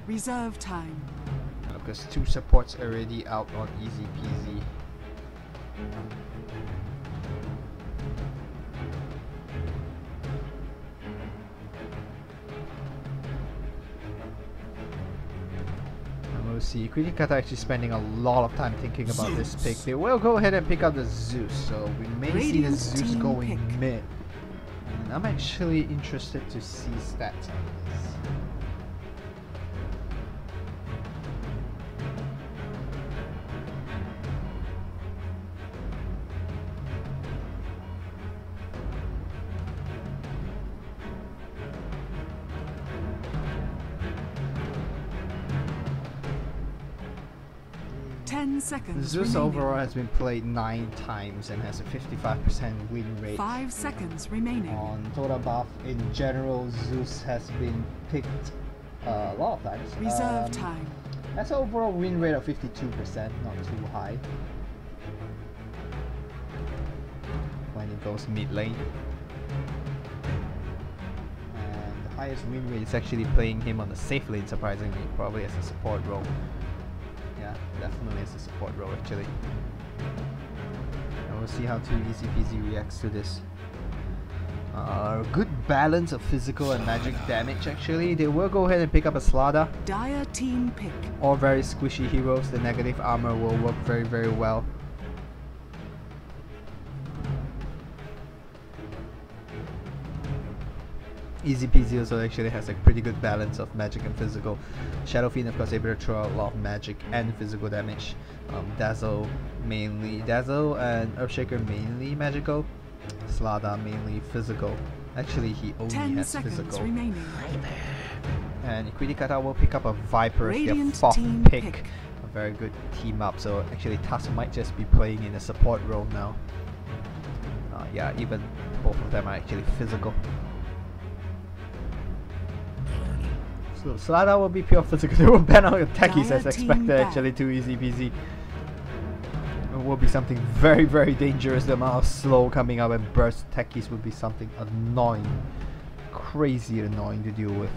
Reserve time. Because 2 supports already out on Easy Peasy. We'll see. Katka actually spending a lot of time thinking about this pick. They will go ahead and pick up the Zeus, so we may see the Zeus going mid. And I'm actually interested to see stats on this. Zeus overall has been played 9 times and has a 55% win rate. 5 seconds remaining. On total buff, in general, Zeus has been picked a lot of times. Reserve time. That's an overall win rate of 52%, not too high. When it goes mid lane. And the highest win rate is actually playing him on the safe lane, surprisingly, probably as a support role. Yeah, definitely as a support role actually. And we'll see how Easy Peasy reacts to this. Good balance of physical and magic damage actually. They will go ahead and pick up a Slada. Dire team pick. All very squishy heroes. The negative armor will work very, very well. Easy Peasy also actually has a pretty good balance of magic and physical. Shadow Fiend of course able to throw a lot of magic and physical damage. Dazzle and Earthshaker mainly magical. Slada mainly physical. Actually he only has physical. Remaining. And Katka will pick up a Viper as their 4th pick. A very good team up, so actually Tusk might just be playing in a support role now. Yeah, even both of them are actually physical. So Slada will be pure physical. They will ban out techies as expected actually to Easy Peasy. It will be something very, very dangerous. The amount of slow coming up and burst techies would be something annoying. Crazy annoying to deal with.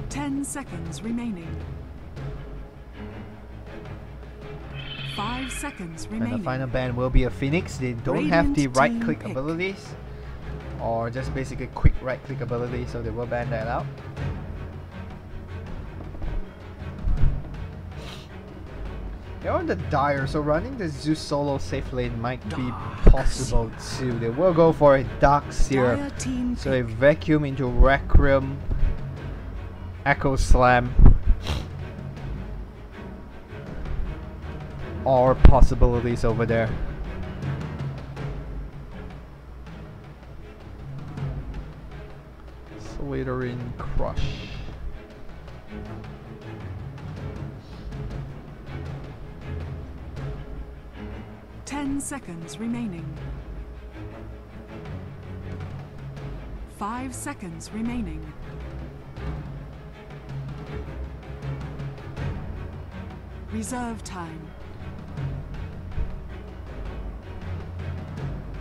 10 seconds remaining. 5 seconds remaining. And the final ban will be a Phoenix. They don't have the right click abilities. Or just basically quick right click ability, so they will ban that out. They're on the Dire, so running the Zeus solo safe lane might be possible too. They will go for a Dark Seer, so they vacuum into Requiem, Echo Slam, or possibilities over there. Slithering Crush. Seconds remaining. 5 seconds remaining. Reserve time.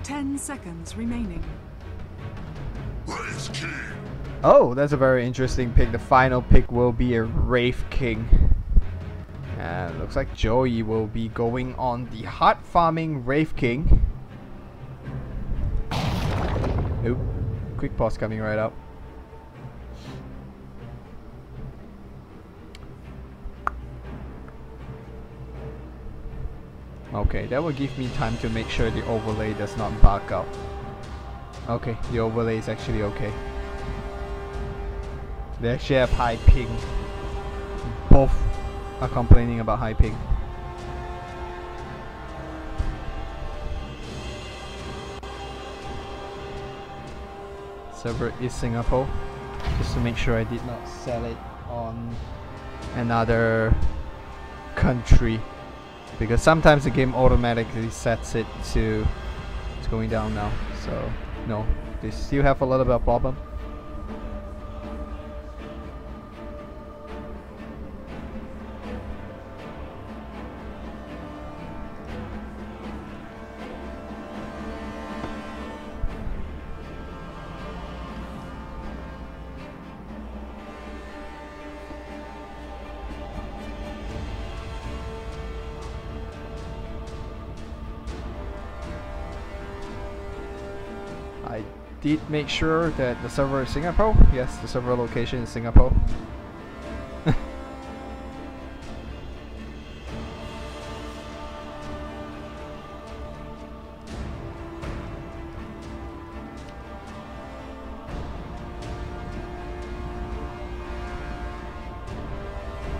10 seconds remaining. Oh, that's a very interesting pick. The final pick will be a Wraith King. And looks like Joey will be going on the hard farming Wraith King. Oop. Quick pause coming right up. Okay, that will give me time to make sure the overlay does not bug out. Okay, the overlay is actually okay. They actually have high ping. Both are complaining about high ping. Server is Singapore, just to make sure I did not sell it on another country, because sometimes the game automatically sets it to it's going down now. So no, they still have a little bit of problem. I did make sure that the server is Singapore. Yes, the server location is Singapore.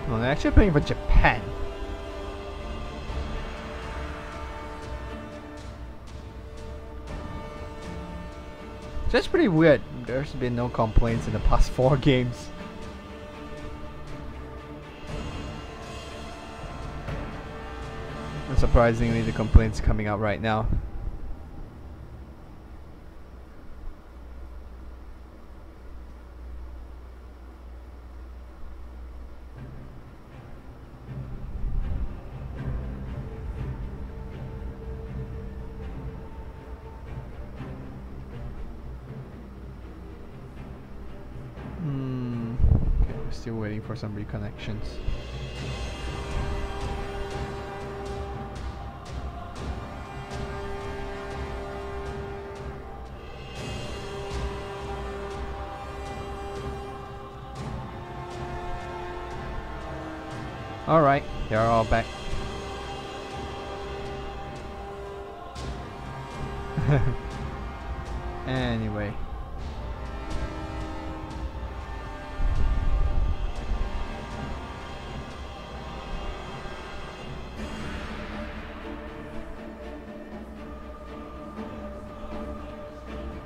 Well, they're actually playing for Japan. That's pretty weird. There's been no complaints in the past 4 games. And surprisingly, the complaints coming out right now. Okay, we're still waiting for some reconnections. Alright, they're all back. Anyway.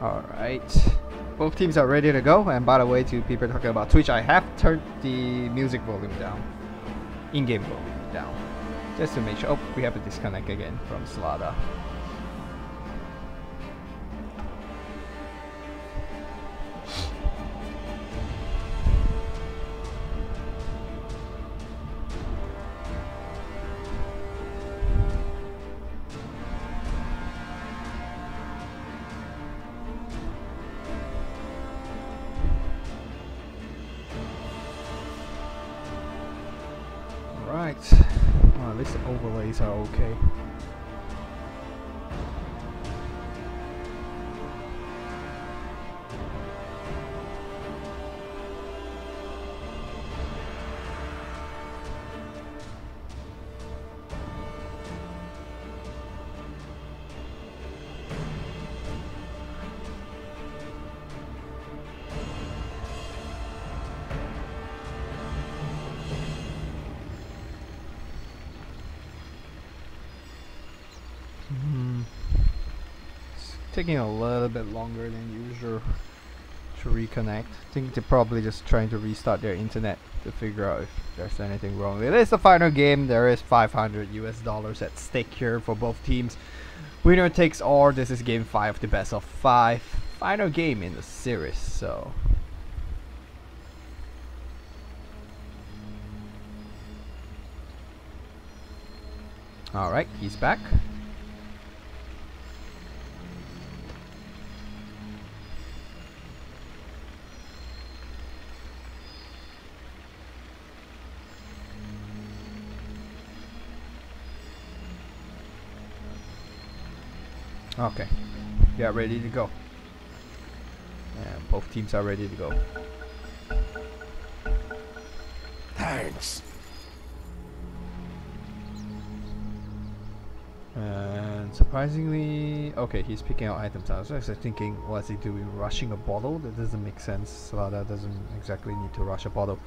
Alright. Both teams are ready to go, and by the way, to people talking about Twitch, I have turned the music volume down. In-game volume down. Just to make sure. Oh, we have a disconnect again from Slada. Right. Well, at least the overlays are okay. Taking a little bit longer than usual to reconnect. I think they're probably just trying to restart their internet to figure out if there's anything wrong. It is the final game. There is $500 at stake here for both teams. Winner takes all. This is game 5, the best of 5. Final game in the series, so alright, he's back. Okay, we are ready to go. And both teams are ready to go. Thanks. And surprisingly, okay, he's picking out items. I was actually thinking, what's he doing? Rushing a bottle? That doesn't make sense. Slada doesn't exactly need to rush a bottle.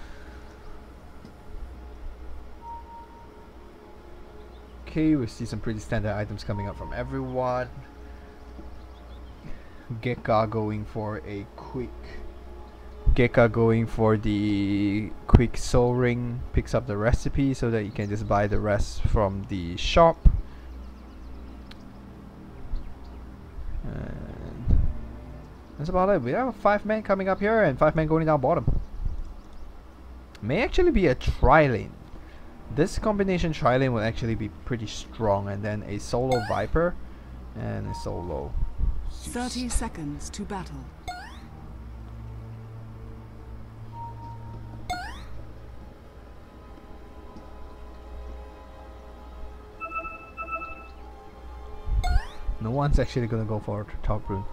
Okay, we see some pretty standard items coming up from everyone. Gekka going for a quick. Gekka going for the quick soul ring. Picks up the recipe so that you can just buy the rest from the shop. And that's about it. We have a 5-man coming up here and 5-man going down bottom. May actually be a tri-lane. This combination tri-lane will actually be pretty strong, and then a solo Viper and a solo 30 seconds to battle. No one's actually gonna go for top rune.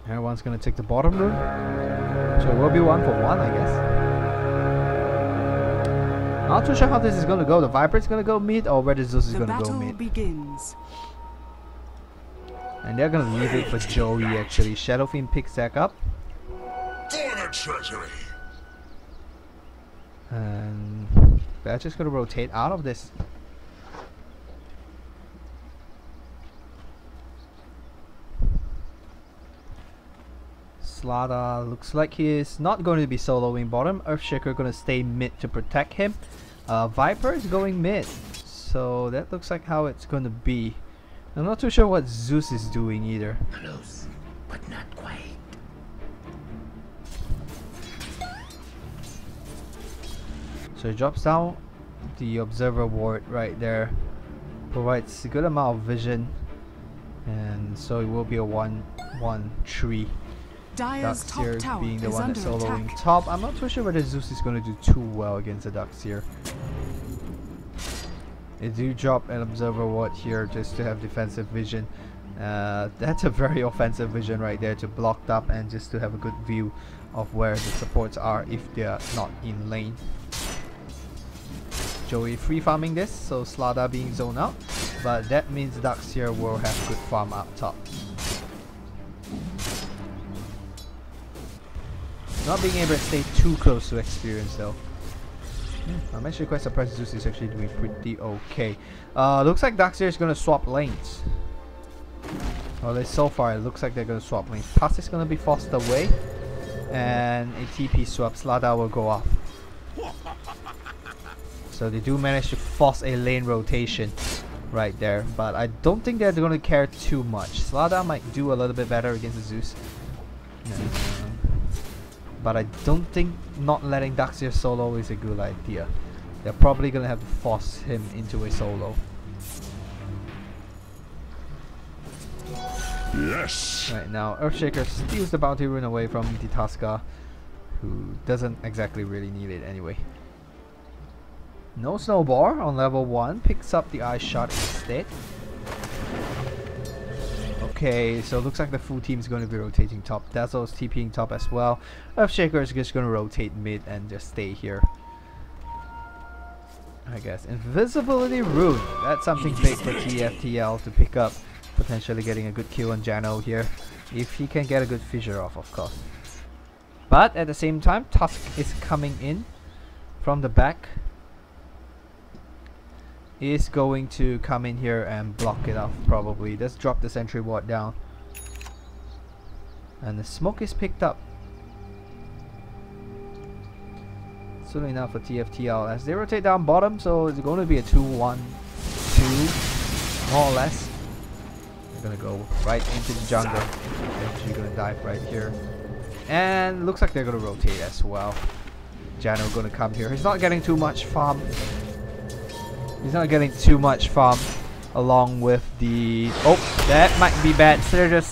Everyone's gonna take the bottom room, so it will be 1-for-1, I guess. Not too sure how this is gonna go. The Viper's gonna go mid, or whether Zeus is gonna go mid. Begins. And they're gonna leave it for Joey actually. Shadow Fiend picks Zack up. For the treasury. And they're just gonna rotate out of this. Slada looks like he is not going to be soloing bottom. Earthshaker gonna stay mid to protect him. Viper is going mid, so that looks like how it's gonna be. I'm not too sure what Zeus is doing either. Close, but not quite. So he drops down the observer ward right there. Provides a good amount of vision, and so it will be a 1-1-3. Dire's top Darkseer tower being the is one under that's soloing attack. top. I'm not too sure whether Zeus is going to do too well against the Darkseer. They do drop an observer ward here just to have defensive vision. That's a very offensive vision right there to block up and just to have a good view of where the supports are if they are not in lane. Joey free farming this, so Slada being zoned out, but that means Darkseer will have good farm up top. Not being able to stay too close to experience though. I'm actually quite surprised Zeus is actually doing pretty okay. Looks like Darkseer is gonna swap lanes. Well, at least so far it looks like they're gonna swap lanes. Pass is gonna be forced away, and a TP swap. Slada will go off. So they do manage to force a lane rotation right there, but I don't think they're gonna care too much. Slada might do a little bit better against the Zeus. But I don't think not letting Darkseer solo is a good idea. They're probably gonna have to force him into a solo. Yes. Right now, Earthshaker steals the bounty rune away from the Tusker, who doesn't exactly really need it anyway. No snowball on level 1, picks up the ice shot instead. Okay, so it looks like the full team is going to be rotating top. Dazzle's TPing top as well. Earthshaker is just going to rotate mid and just stay here, I guess. Invisibility rune. That's something big for TFTL to pick up. Potentially getting a good kill on Jano here, if he can get a good fissure off, of course. But at the same time, Tusk is coming in from the back. Is going to come in here and block it off probably. Let's drop the sentry ward down. And the smoke is picked up. Soon enough for TFTL as they rotate down bottom, so it's going to be a 2-1-2 more or less. They're gonna go right into the jungle. Eventually gonna dive right here. And looks like they're gonna rotate as well. Jano gonna come here. He's not getting too much farm. He's not getting too much farm along with the... Oh, that might be bad. Surger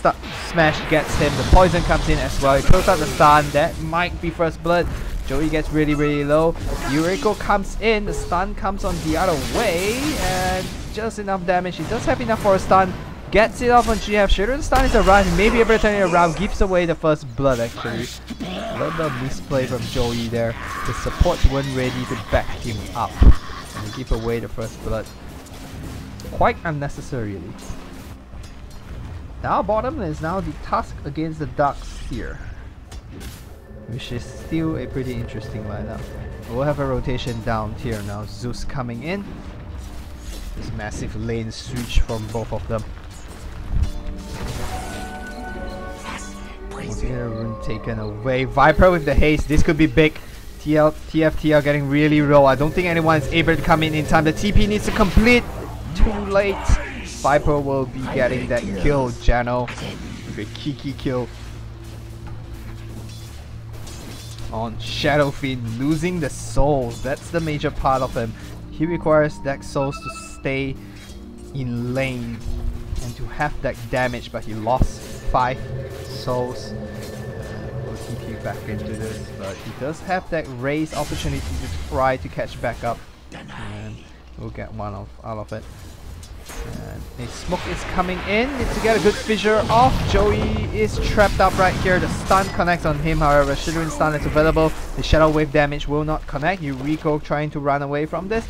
Smash gets him. The poison comes in as well. He throws out the stun. That might be first blood. Joey gets really, really low. Yuriko comes in. The stun comes on the other way. And just enough damage. He does have enough for a stun. Gets it off on GF. Shadow the stun is around. He may be able to turn it around. Gives away the first blood actually. A little bit of misplay from Joey there. The supports weren't ready to back him up. And he give away the first blood quite unnecessarily. Now bottom is now the Tusk against the Darkseer, which is still a pretty interesting lineup. We'll have a rotation down here now. Zeus coming in. This massive lane switch from both of them. Once again, a rune taken away. Viper with the haste. This could be big. TFTL getting really low. I don't think anyone is able to come in time. The TP needs to complete. Too late. Viper will be getting that kill. Jano with a Kiki kill on Shadow Fiend, losing the souls. That's the major part of him. He requires that souls to stay in lane and to have that damage, but he lost 5 souls. We'll TP back into this, but he does have that raise opportunity to try to catch back up, and we'll get one out of it. And A smoke is coming in. Needs to get a good fissure off. Joey is trapped up right here. The stun connects on him, however. Shivering stun is available. The shadow wave damage will not connect. Yuriko trying to run away from this.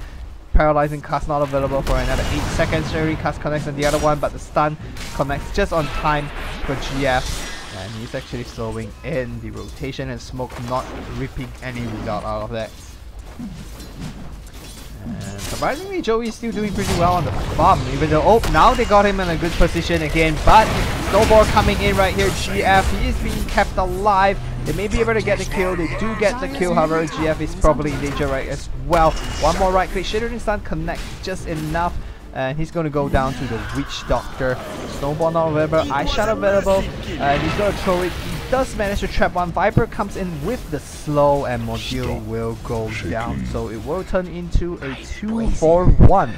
Paralyzing cast not available for another 8 seconds. Shivering cast connects on the other one, but the stun connects just on time for GF. And he's actually slowing in the rotation, and smoke not reaping any result out of that. And surprisingly, Joey is still doing pretty well on the farm, even though, oh, now they got him in a good position again, but snowball coming in right here. GF, he is being kept alive. They may be able to get the kill. They do get the kill, however, GF is probably in danger right as well. One more right click, Shivering Stun connects just enough, and he's going to go down to the Witch Doctor. Snowball not available, Ice Shot available, and he's going to throw it. He does manage to trap one. Viper comes in with the slow, and Module will go down. So it will turn into a 2-4-1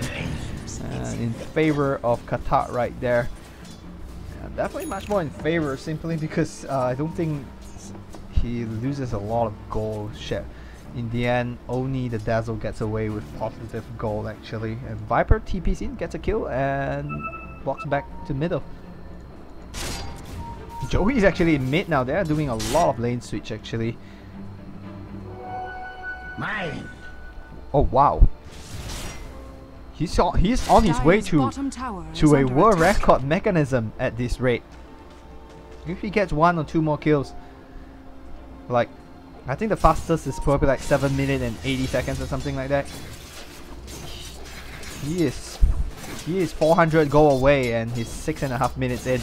in favor of Katka right there. Definitely much more in favor, simply because I don't think he loses a lot of gold share. In the end, only the Dazzle gets away with positive gold actually, and Viper TPs in, gets a kill, and walks back to middle. Joey is actually in mid now. They are doing a lot of lane switch actually. Mine. Oh wow. He's on his way to a world record mechanism at this rate. If he gets 1 or 2 more kills, like, I think the fastest is probably like 7 minutes and 80 seconds or something like that. He is 400 gold away, and he's 6.5 minutes in.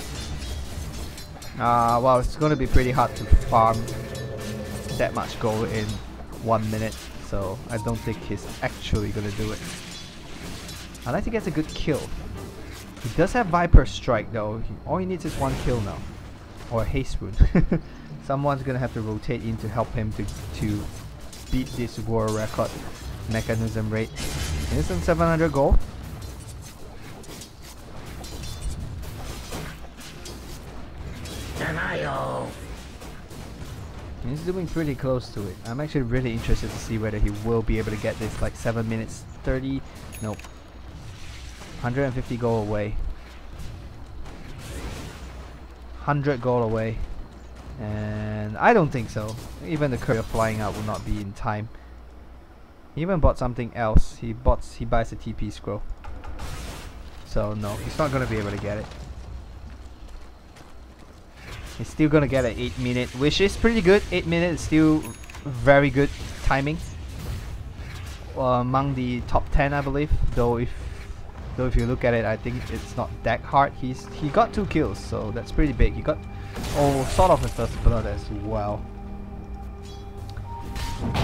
Well, it's gonna be pretty hard to farm that much gold in 1 minute, so I don't think he's actually gonna do it. I'd like to get a good kill. He does have Viper Strike though. All he needs is 1 kill now, or a haste rune. Someone's gonna have to rotate in to help him to beat this world record mechanism rate. Here's some 700 gold. He's doing pretty close to it. I'm actually really interested to see whether he will be able to get this, like 7 minutes 30. Nope. 150 gold away. 100 gold away. And I don't think so. Even the courier flying out will not be in time. He even bought something else. He buys a TP scroll. So no, he's not gonna be able to get it. He's still gonna get an 8 minute, which is pretty good. 8 minutes is still very good timing. Among the top 10, I believe. Though if you look at it, I think it's not that hard. He got 2 kills, so that's pretty big. He got sort of the first blood as well.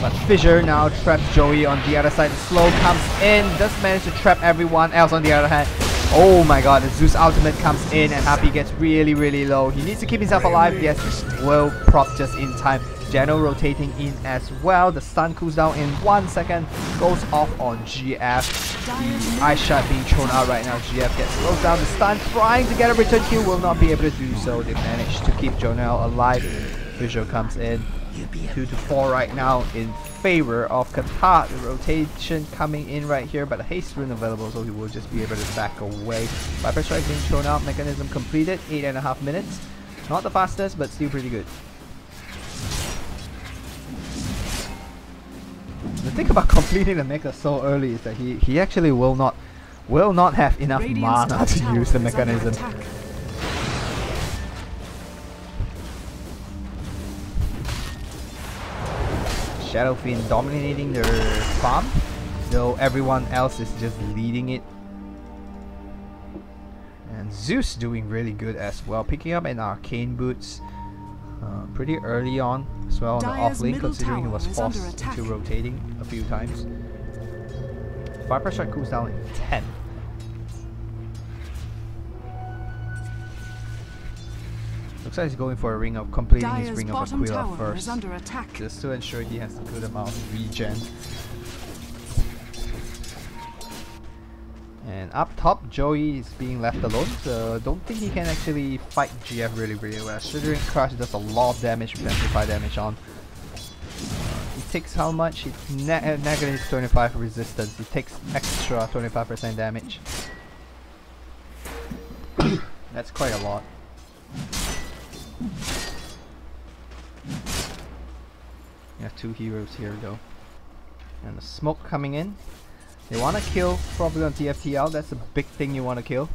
But Fissure now traps Joey on the other side. The slow comes in, does manage to trap everyone else on the other hand. Oh my god, the Zeus ultimate comes in, and Happy gets really low. He needs to keep himself alive. Yes, will prop just in time. Geno rotating in as well. The stun cools down in 1 second. Goes off on GF. The ice shot being thrown out right now. GF gets slowed down. The stun trying to get a return kill, will not be able to do so. They manage to keep Jonelle alive. Visual comes in. 2-4 right now in favor of Katka. The rotation coming in right here, but the haste rune available, so he will just be able to back away. Viper Strike being thrown out. Mechanism completed. 8.5 minutes. Not the fastest, but still pretty good. The thing about completing the mecha so early is that he actually will not have enough mana to use the mechanism. Shadow Fiend dominating their farm, though everyone else is just leading it. And Zeus doing really good as well, picking up an arcane boots pretty early on as well on the off lane, considering he was forced into rotating a few times. Viper Strike cools down in 10. Looks like he's going for a ring of completing his ring of Aquila first, just to ensure he has a good amount of regen. And up top, Joey is being left alone, so don't think he can actually fight GF really well. Shivering Crush does a lot of damage with amplify damage on. He takes how much? It's negative 25 resistance. He takes extra 25% damage. That's quite a lot. You have 2 heroes here though. And the smoke coming in. They want to kill probably on TFTL. That's a big thing you want to kill.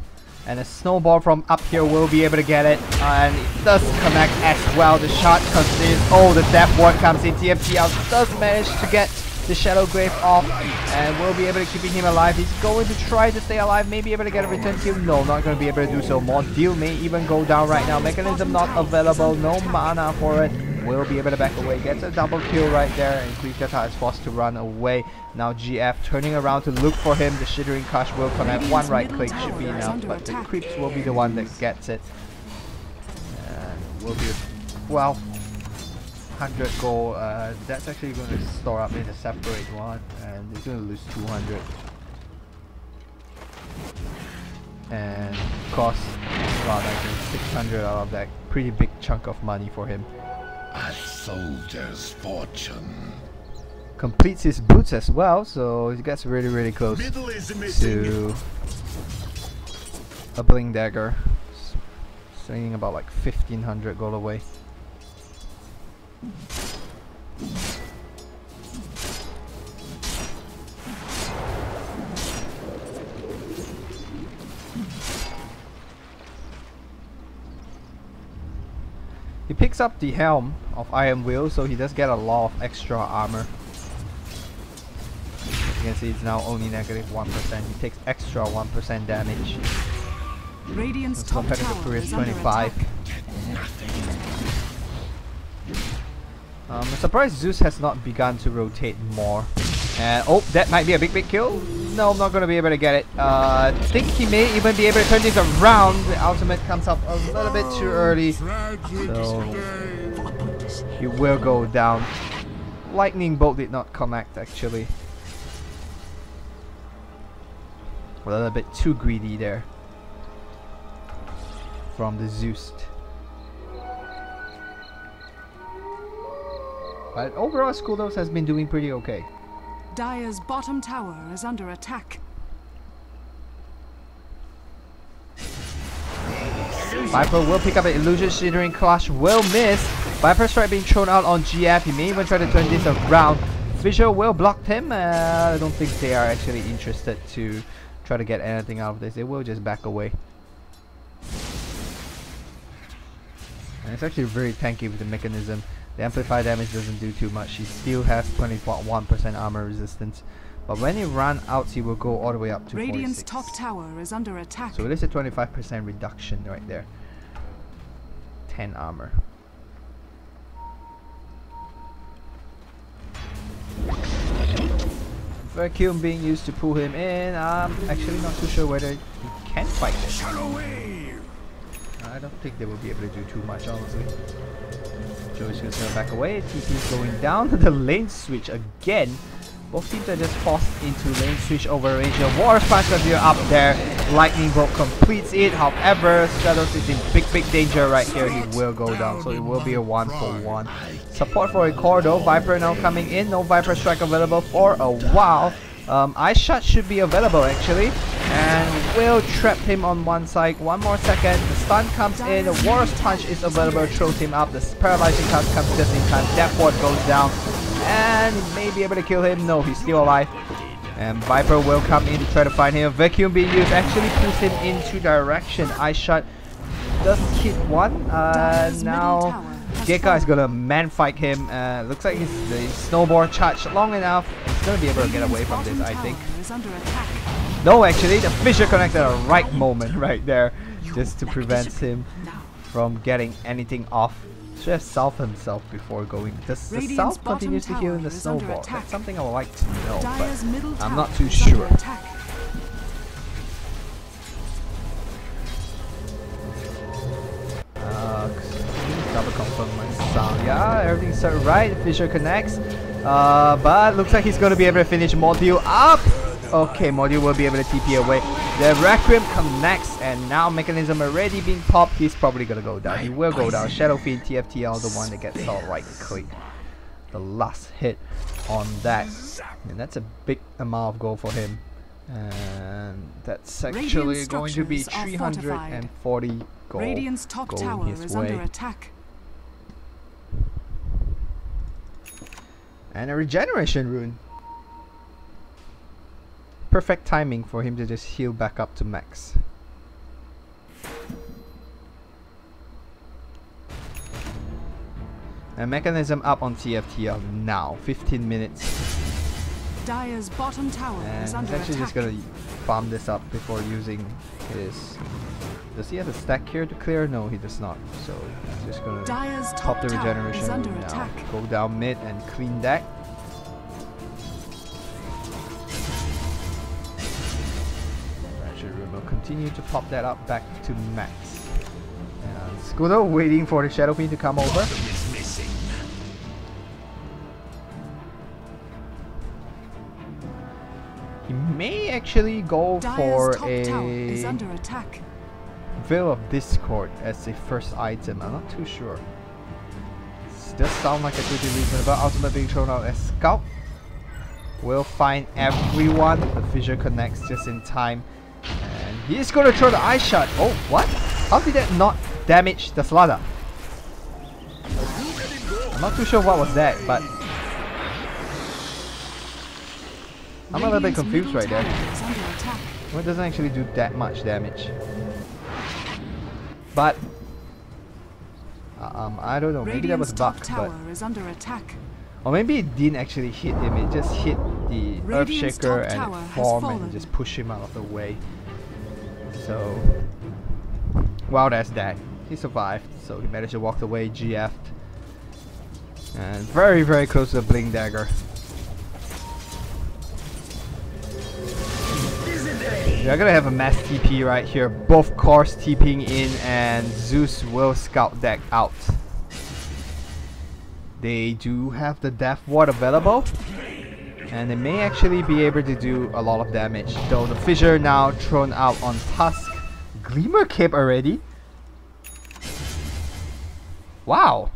And a snowball from up here will be able to get it. And it does connect as well. The shot comes in. Oh, the death ward comes in. TFTL does manage to get the Shadow Grave off. And will be able to keeping him alive. He's going to try to stay alive. Maybe able to get a return kill. No, not going to be able to do so. More deal may even go down right now. Mechanism not available. No mana for it. Will be able to back away. Gets a double kill right there. And Katka is forced to run away. Now GF turning around to look for him. The Shivering Crush will connect. One right click should be enough. But the creeps will be the one that gets it. And will be a 1200 gold. That's actually going to store up in a separate one. And he's going to lose 200. And cost about I think 600 out of that. Pretty big chunk of money for him. A soldier's fortune. Completes his boots as well, so he gets really close to a Bling Dagger. Swinging about like 1500 gold away. He picks up the helm of Iron Will, so he does get a lot of extra armor. As you can see, it's now only negative 1%. He takes extra 1% damage. Radiant's top compared to the tower previous is under 25. attack. I'm surprised Zeus has not begun to rotate more. And oh, that might be a big kill. No, I'm not going to be able to get it. Think he may even be able to turn this around. The ultimate comes up a little bit too early. So he will go down. Lightning Bolt did not connect actually. A little bit too greedy there from the Zeus. But overall, Skuldos has been doing pretty okay. Dire's bottom tower is under attack. Viper will pick up an illusion, Shivering Clash will miss. Viper Strike being thrown out on GF. He may even try to turn this around. Fissure will block him. I don't think they are actually interested to try to get anything out of this. They will just back away. And it's actually very tanky with the mechanism. The amplified damage doesn't do too much. He still has 20.1% armor resistance. But when he runs out, he will go all the way up to Radiant's 46. top tower is under attack. So it is a 25% reduction right there. 10 armor. Vacuum being used to pull him in. I'm actually not too sure whether he can fight this. I don't think they will be able to do too much, honestly. Joey's just gonna back away. TP is going down. The lane switch again. Both teams are just forced into lane switch over Ranger. War's Punch are up there. Lightning Bolt completes it. However, Stratos is in big danger right here. He will go down, so it will be a 1-for-1. Support for a core though. Viper now coming in. No Viper Strike available for a while. Ice Shot should be available actually. And will trap him on one side. One more second. The stun comes in. The War's Punch is available. Throws him up. The paralyzing cast comes just in time. Death Ward goes down. And he may be able to kill him. No, he's still alive. And Viper will come in to try to find him. Vacuum being used actually pulls him into direction. Ice Shot does hit one. Now Katka is gonna man fight him. Looks like the snowboard charged long enough. He's gonna be able to get away from this, I think. No, actually, the Fissure connected at the right moment right there, just to prevent him from getting anything off. Should have salved himself before going. Does the South continues to heal in the snowball? That's something I would like to know, but I'm not too sure. Double confirm my sound. Yeah, everything's set right. Fissure connects. But looks like he's going to be able to finish Module up. Okay, Module will be able to TP away. The Requiem connects, and now Mechanism already being popped. He's probably going to go down. He will go down. Shadow Fiend, TFTL, the one that gets all right click. The last hit on that. And that's a big amount of gold for him. And that's actually going to be 340 gold Radiant's top going tower his is way. under attack. And a regeneration rune. Perfect timing for him to just heal back up to max. And mechanism up on TFT now. 15 minutes. Dire's bottom tower And is he's under actually attack. just gonna farm this up before using his... Does he have a stack here to clear? No, he does not. So he's just gonna Dire's pop top the tower regeneration is under rune now. attack. Go down mid and clean deck. We'll continue to pop that up back to max. And Scooter waiting for the Shadow Fiend to come over. He may actually go Dire's for top tower is a under attack. Veil of Discord as a first item. I'm not too sure. This does sound like a pretty reasonable. Ultimate being thrown out as Scout. We'll find everyone. The fissure connects just in time. And he's gonna throw the ice shot. Oh, what? How did that not damage the Slaughter? I'm not too sure what was that, but I'm a little bit confused right there. Well, it doesn't actually do that much damage. But I don't know. Maybe that was bugged, but is under attack. or maybe it didn't actually hit him. It just hit the Earthshaker and it formed and just pushed him out of the way. So, well, that's that. He survived, so he managed to walk away. GF'd, and very, very close to the Blink Dagger. We're gonna have a mass TP right here. Both cores TPing in, and Zeus will scout deck out. They do have the Death Ward available, and they may actually be able to do a lot of damage. Though the Fissure now thrown out on Tusk. Gleamer Cape already? Wow!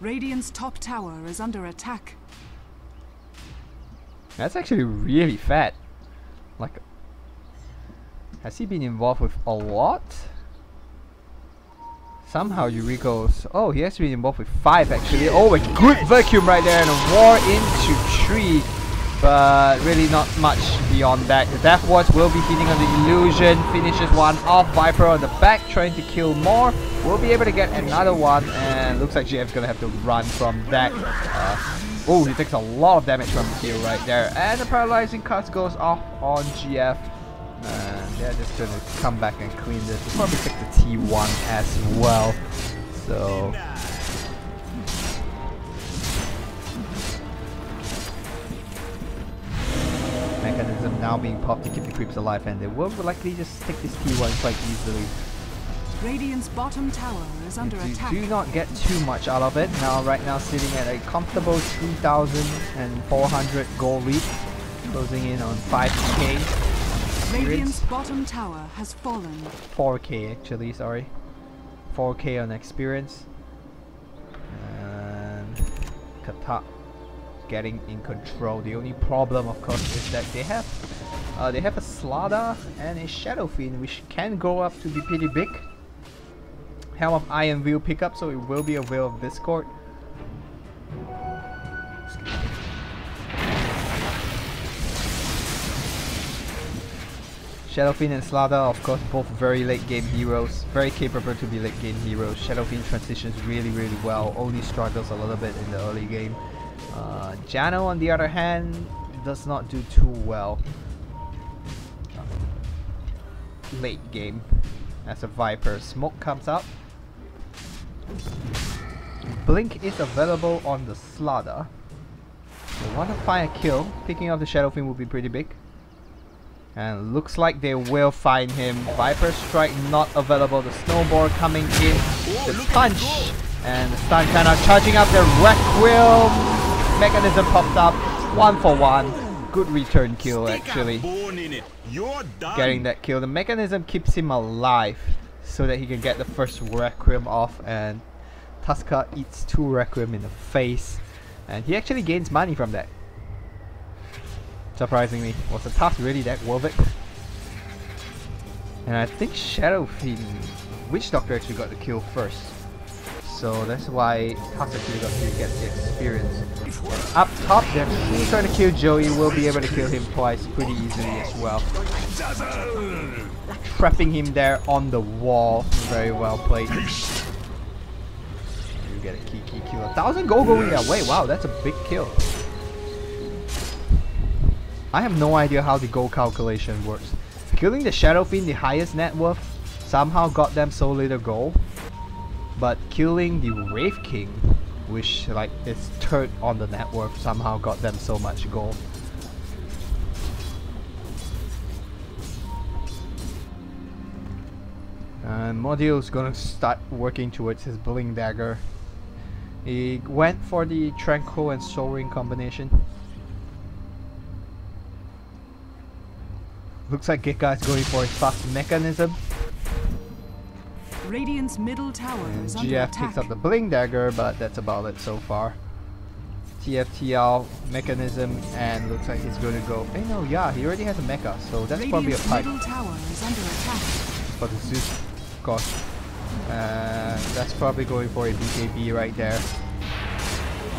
Radiant's top tower is under attack. That's actually really fat. Like, has he been involved with a lot? Somehow Yuriko's... Oh, he has been involved with 5 actually. Oh, a good vacuum right there and a war into 3. But really not much beyond that. The Death Wards will be hitting on the illusion. Finishes one off. Viper on the back trying to kill more. We'll be able to get another one. And looks like GF's gonna have to run from that. Oh, he takes a lot of damage from the kill right there. And the paralyzing cuts goes off on GF. And they're just gonna come back and clean this. We'll probably take the T1 as well. So mechanism now being popped to keep the creeps alive, and they will likely just take this T1 quite easily. Radiant's bottom tower is under attack. Do not get too much out of it. Now, right now, sitting at a comfortable 3,400 gold lead, closing in on 5k. Radiant's bottom tower has fallen. 4k actually, sorry. 4k on experience. And Katka getting in control. The only problem, of course, is that they have a Slaughter and a Shadow Fiend, which can grow up to be pretty big. Helm of Iron will pick up, so it will be a Veil of Discord. Shadow Fiend and Slaughter, of course, both very late game heroes, very capable to be late game heroes. Shadow Fiend transitions really, really well, only struggles a little bit in the early game. Jano, on the other hand, does not do too well late game as a Viper. Smoke comes up. Blink is available on the Slaughter. They want to find a kill. Picking up the Shadow Fiend will be pretty big. And looks like they will find him. Viper Strike not available. The Snowball coming in. The punch. And the stun kind of charging up the Requiem. Mechanism popped up. 1 for 1. Good return kill actually. Getting that kill. The Mechanism keeps him alive so that he can get the first Requiem off. And Tuska eats 2 Requiem in the face. And he actually gains money from that. Surprisingly, was the task really that worth it? And I think Shadow Fiend, Witch Doctor actually got the kill first. So that's why Katka actually got to get the experience. Up top, they're really trying to kill Joey. We'll be able to kill him twice pretty easily as well. Trapping him there on the wall. Very well played. You get a key kill. 1,000 gold going that way. Wow, that's a big kill. I have no idea how the gold calculation works. Killing the Shadow Fiend, the highest net worth, somehow got them so little gold. But killing the Wraith King, which like is third on the net worth, somehow got them so much gold. And Modio's gonna start working towards his Bling Dagger. He went for the Tranquil and Soul Ring combination. Looks like Gekka is going for his fast mechanism. Radiant's middle tower is under GF attack. picks up the Bling Dagger, but that's about it so far. TFTL mechanism, and looks like he's going to go. Hey, no, yeah, he already has a mecha, so that's probably a Radiant's pipe middle tower is under attack. for the Zeus, of course. That's probably going for a BKB right there.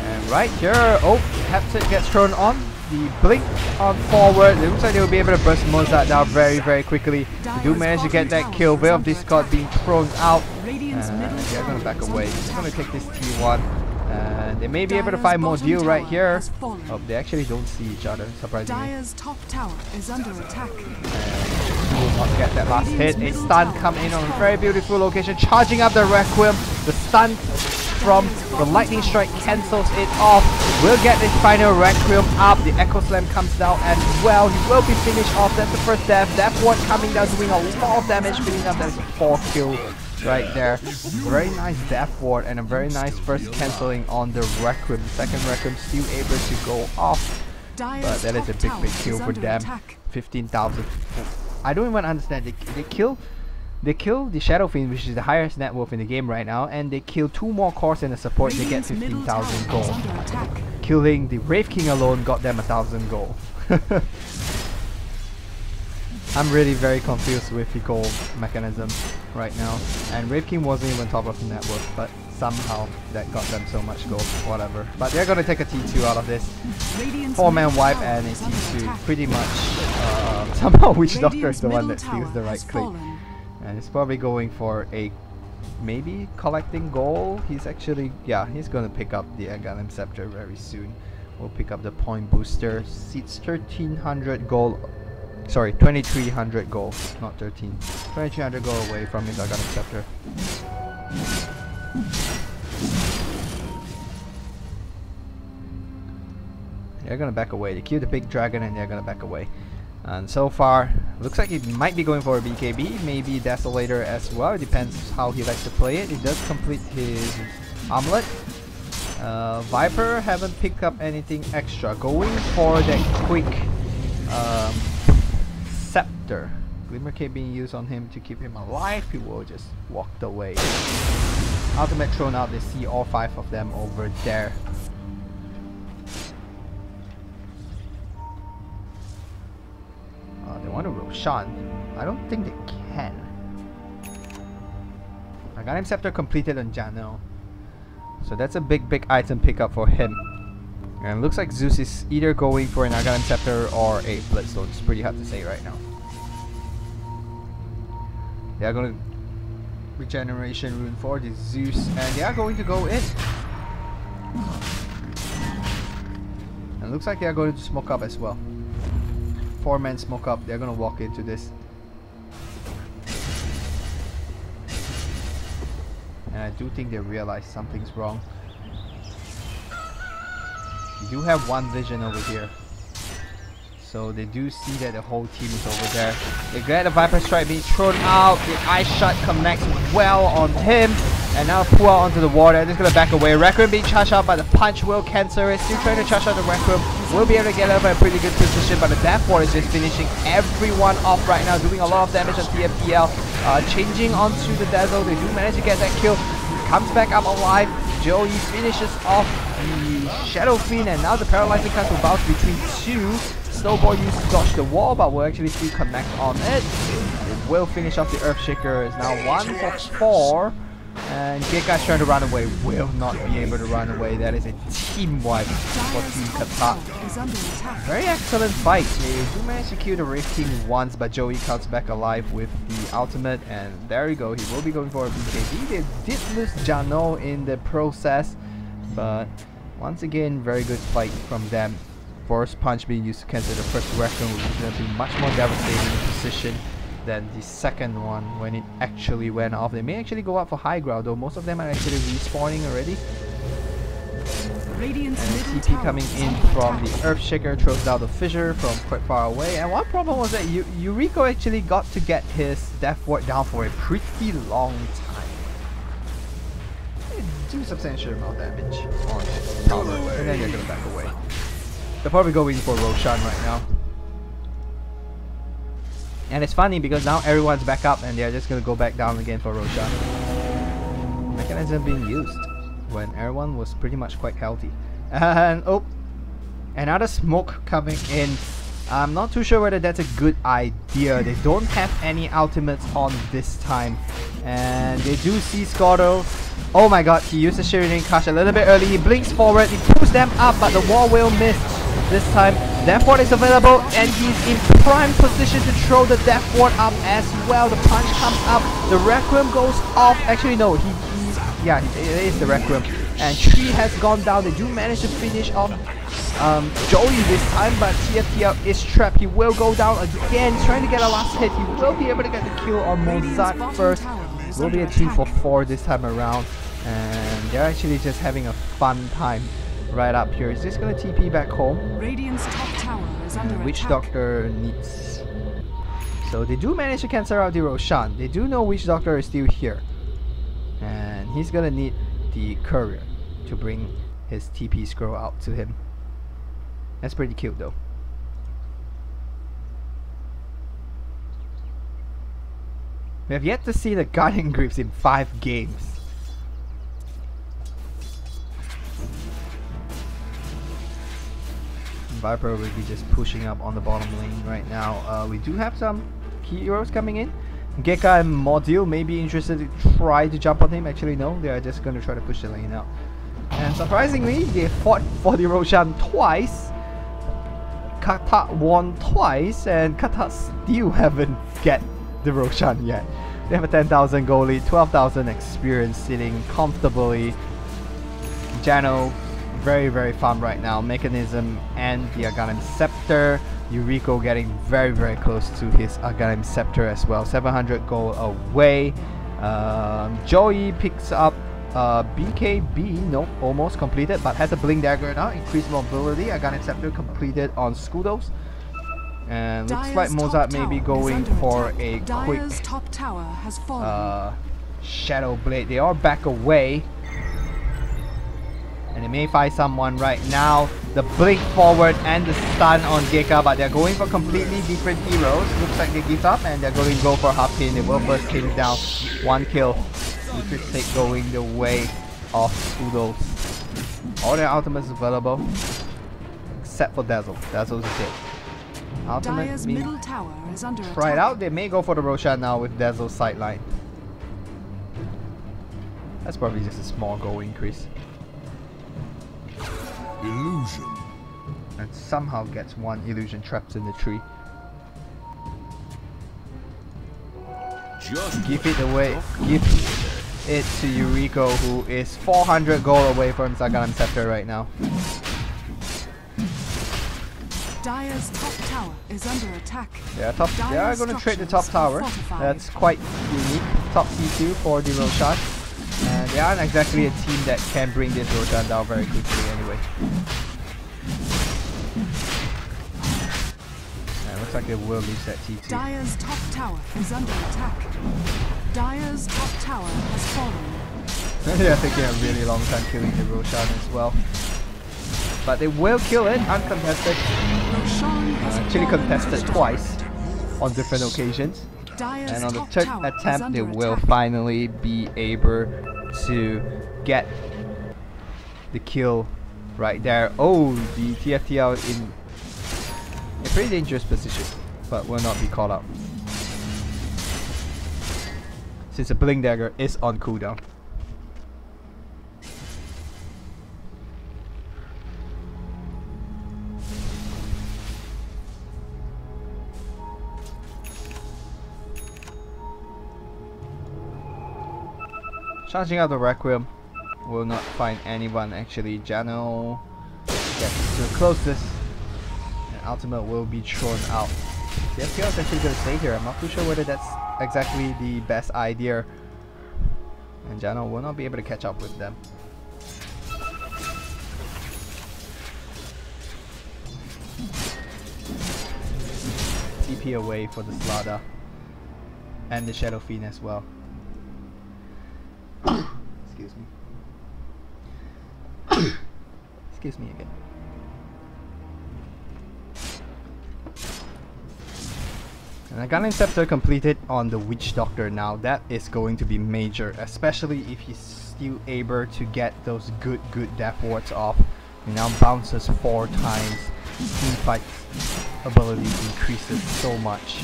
And right here, oh, Heptid gets thrown on. The blink on forward. It looks like they will be able to burst Mozart down very, very quickly. They do manage to get that kill. Veil of Discord being thrown out. They're going to back away. They're going to take this T1. And they may be able to find more deal right here. Oh, they actually don't see each other, surprisingly. Dire's top tower is under attack. Will not get that last hit. A stun come in on a very beautiful location, charging up the Requiem. The stun from the lightning strike cancels it off. We'll get this final Requiem up. The Echo Slam comes down as well. He will be finished off. That's the first death. Death Ward coming down, doing a lot of damage, filling up. That's a 4 kill right there. Very nice Death Ward and a very nice first cancelling on the Requiem. Second Requiem still able to go off. But that is a big kill for them. 15,000. I don't even understand. They kill the Shadow Fiend, which is the highest net worth in the game right now, and they kill 2 more cores in the support. They get 15,000 gold. Killing the Wraith King alone got them 1,000 gold. I'm really very confused with the gold mechanism right now. And Wraith King wasn't even top of the net worth, but somehow that got them so much gold. Whatever. But they're gonna take a T2 out of this. 4-man wipe and a T2. Pretty much. Somehow Witch Doctor is the one that steals the right click. And he's probably going for a maybe collecting gold. He's actually, yeah, he's gonna pick up the Aghanim Scepter very soon. We'll pick up the point booster. Seats 1,300 gold. Sorry, 2,300 gold, not 13. 2,300 gold away from his Aghanim Scepter. They're gonna back away. They kill the big dragon and they're gonna back away. And so far, looks like he might be going for a BKB, maybe Desolator as well. It depends how he likes to play it. He does complete his Amulet. Viper haven't picked up anything extra. Going for that quick Scepter. Glimmer Cape being used on him to keep him alive. He will just walk away. Ultimate thrown out. They see all 5 of them over there. They want to Roshan. I don't think they can. Aghanim Scepter completed on Jano. So that's a big item pickup for him. And it looks like Zeus is either going for an Aghanim Scepter or a Bloodstone. It's pretty hard to say right now. They are going to Regeneration Rune for the Zeus, and they are going to go in. And it looks like they are going to smoke up as well. 4-man smoke up. They're going to walk into this. And I do think they realize something's wrong. You do have one vision over here. So they do see that the whole team is over there. They get the Viper Strike being thrown out. The Ice Shot connects well on him. And now pull out onto the water. Just gonna back away. Requiem being charged out, but the punch will cancel it. Still trying to charge out the Requiem. Will be able to get over a pretty good position, but the Death Ward is just finishing everyone off right now, doing a lot of damage on TFTL. Changing onto the Dazzle. They do manage to get that kill. Comes back up alive. Joey finishes off the Shadow Fiend, and now the Paralyzing Cut will bounce between 2. snowball used to dodge the wall, but will actually still connect on it. It will finish off the Earthshaker. It's now 1 for 4. And Gekka's trying to run away. Will not be able to run away. That is a team wipe for Team Katka. Very excellent fight. They do manage to kill the Wraith King once, but Joey comes back alive with the ultimate. And there we go. He will be going for a BKB. They did lose Jano in the process, but once again, very good fight from them. Force Punch being used to cancel the first Raccoon, which is going to be much more devastating position than the second one when it actually went off. They may actually go up for high ground, though most of them are actually respawning already. And the TP coming in from the Earthshaker throws down the Fissure from quite far away. And one problem was that Yuriko actually got to get his Death Ward down for a pretty long time. They do substantial amount of damage on Tower, and then they're gonna back away. They're probably going for Roshan right now. And it's funny because now everyone's back up and they're just gonna go back down again for Roshan. Mechanism being used when everyone was pretty much quite healthy. And oh, another smoke coming in. I'm not too sure whether that's a good idea. They don't have any ultimates on this time. And they do see Scordo. Oh my god, he used the Shireen Kash a little bit early. He blinks forward, he pulls them up, but the wall will miss. This time, Death Ward is available and he's in prime position to throw the Death Ward up as well. The punch comes up, the Requiem goes off. Actually no, yeah, it is the Requiem. And Tree has gone down. They do manage to finish off Joey this time, but TFTL is trapped. He will go down again. He's trying to get a last hit. He will be able to get the kill on Mozart first. It will be a 2 for 4 this time around. And they're actually just having a fun time right up here. Is this gonna TP back home? Radiant's top tower is under Witch attack. Doctor needs. So they do manage to cancel out the Roshan. They do know Witch Doctor is still here. And he's gonna need the courier to bring his TP scroll out to him. That's pretty cute though. We have yet to see the Guardian Grips in 5 games. Viper will be just pushing up on the bottom lane right now. We do have some key heroes coming in. Gekka and Module may be interested to try to jump on him. Actually no, they are just going to try to push the lane out. And surprisingly, they fought for the Roshan twice. Katka won twice, and Katka still haven't get the Roshan yet. They have a 10,000 gold lead, 12,000 experience, sitting comfortably. Jano, very fun right now. Mechanism and the Aghanim Scepter. Yuriko getting very close to his Aghanim Scepter as well. 700 gold away. Joey picks up BKB, nope, almost completed, but has a Blink Dagger now. Increased mobility. Aghanim Scepter completed on Skudos. And looks like Mozart may be going for a quick top tower has fallen. Shadow Blade. They are back away. And they may find someone right now. The blink forward and the stun on Gekka, but they're going for completely different heroes. Looks like they give up and they're going to go for half pin. They will first kill down. 1 kill. Secret Take going the way of Udos. All their ultimates available. Except for Dazzle. Dazzle's a hit. Ultimate middle tower is under tried attack. out. They may go for the Roshan now with Dazzle's sideline. That's probably just a small goal increase. Illusion. And somehow gets 1 illusion trapped in the tree. Just Give it away. Give it to Yuriko, who is 400 gold away from Aghanim Scepter right now. Dire's top tower is under attack. They are going to trade the top tower. That's quite unique. Top C2 for the Roshan. And they aren't exactly a team that can bring this Roshan down very quickly anyway. And looks like they will lose that T2. Dire's top tower is under attack. Dire's top tower has fallen. They are taking a really long time killing the Roshan as well. But they will kill it uncontested. Actually contested twice on different occasions. And on the 3rd attempt, they will finally be able to get the kill right there. Oh, the TFTL in A pretty dangerous position, but will not be caught out. Since the Blink Dagger is on cooldown. Charging out the Requiem. Will not find anyone actually. Jano gets to the closest. And ultimate will be thrown out. The FPL is actually going to stay here. I'm not too sure whether that's exactly the best idea. And Jano will not be able to catch up with them. TP away for the Slaughter. And the Shadow Fiend as well. Excuse me. Excuse me again. And I got an Scepter completed on the Witch Doctor now. That is going to be major, especially if he's still able to get those good death wards off. He now bounces 4 times. Team fight ability increases so much.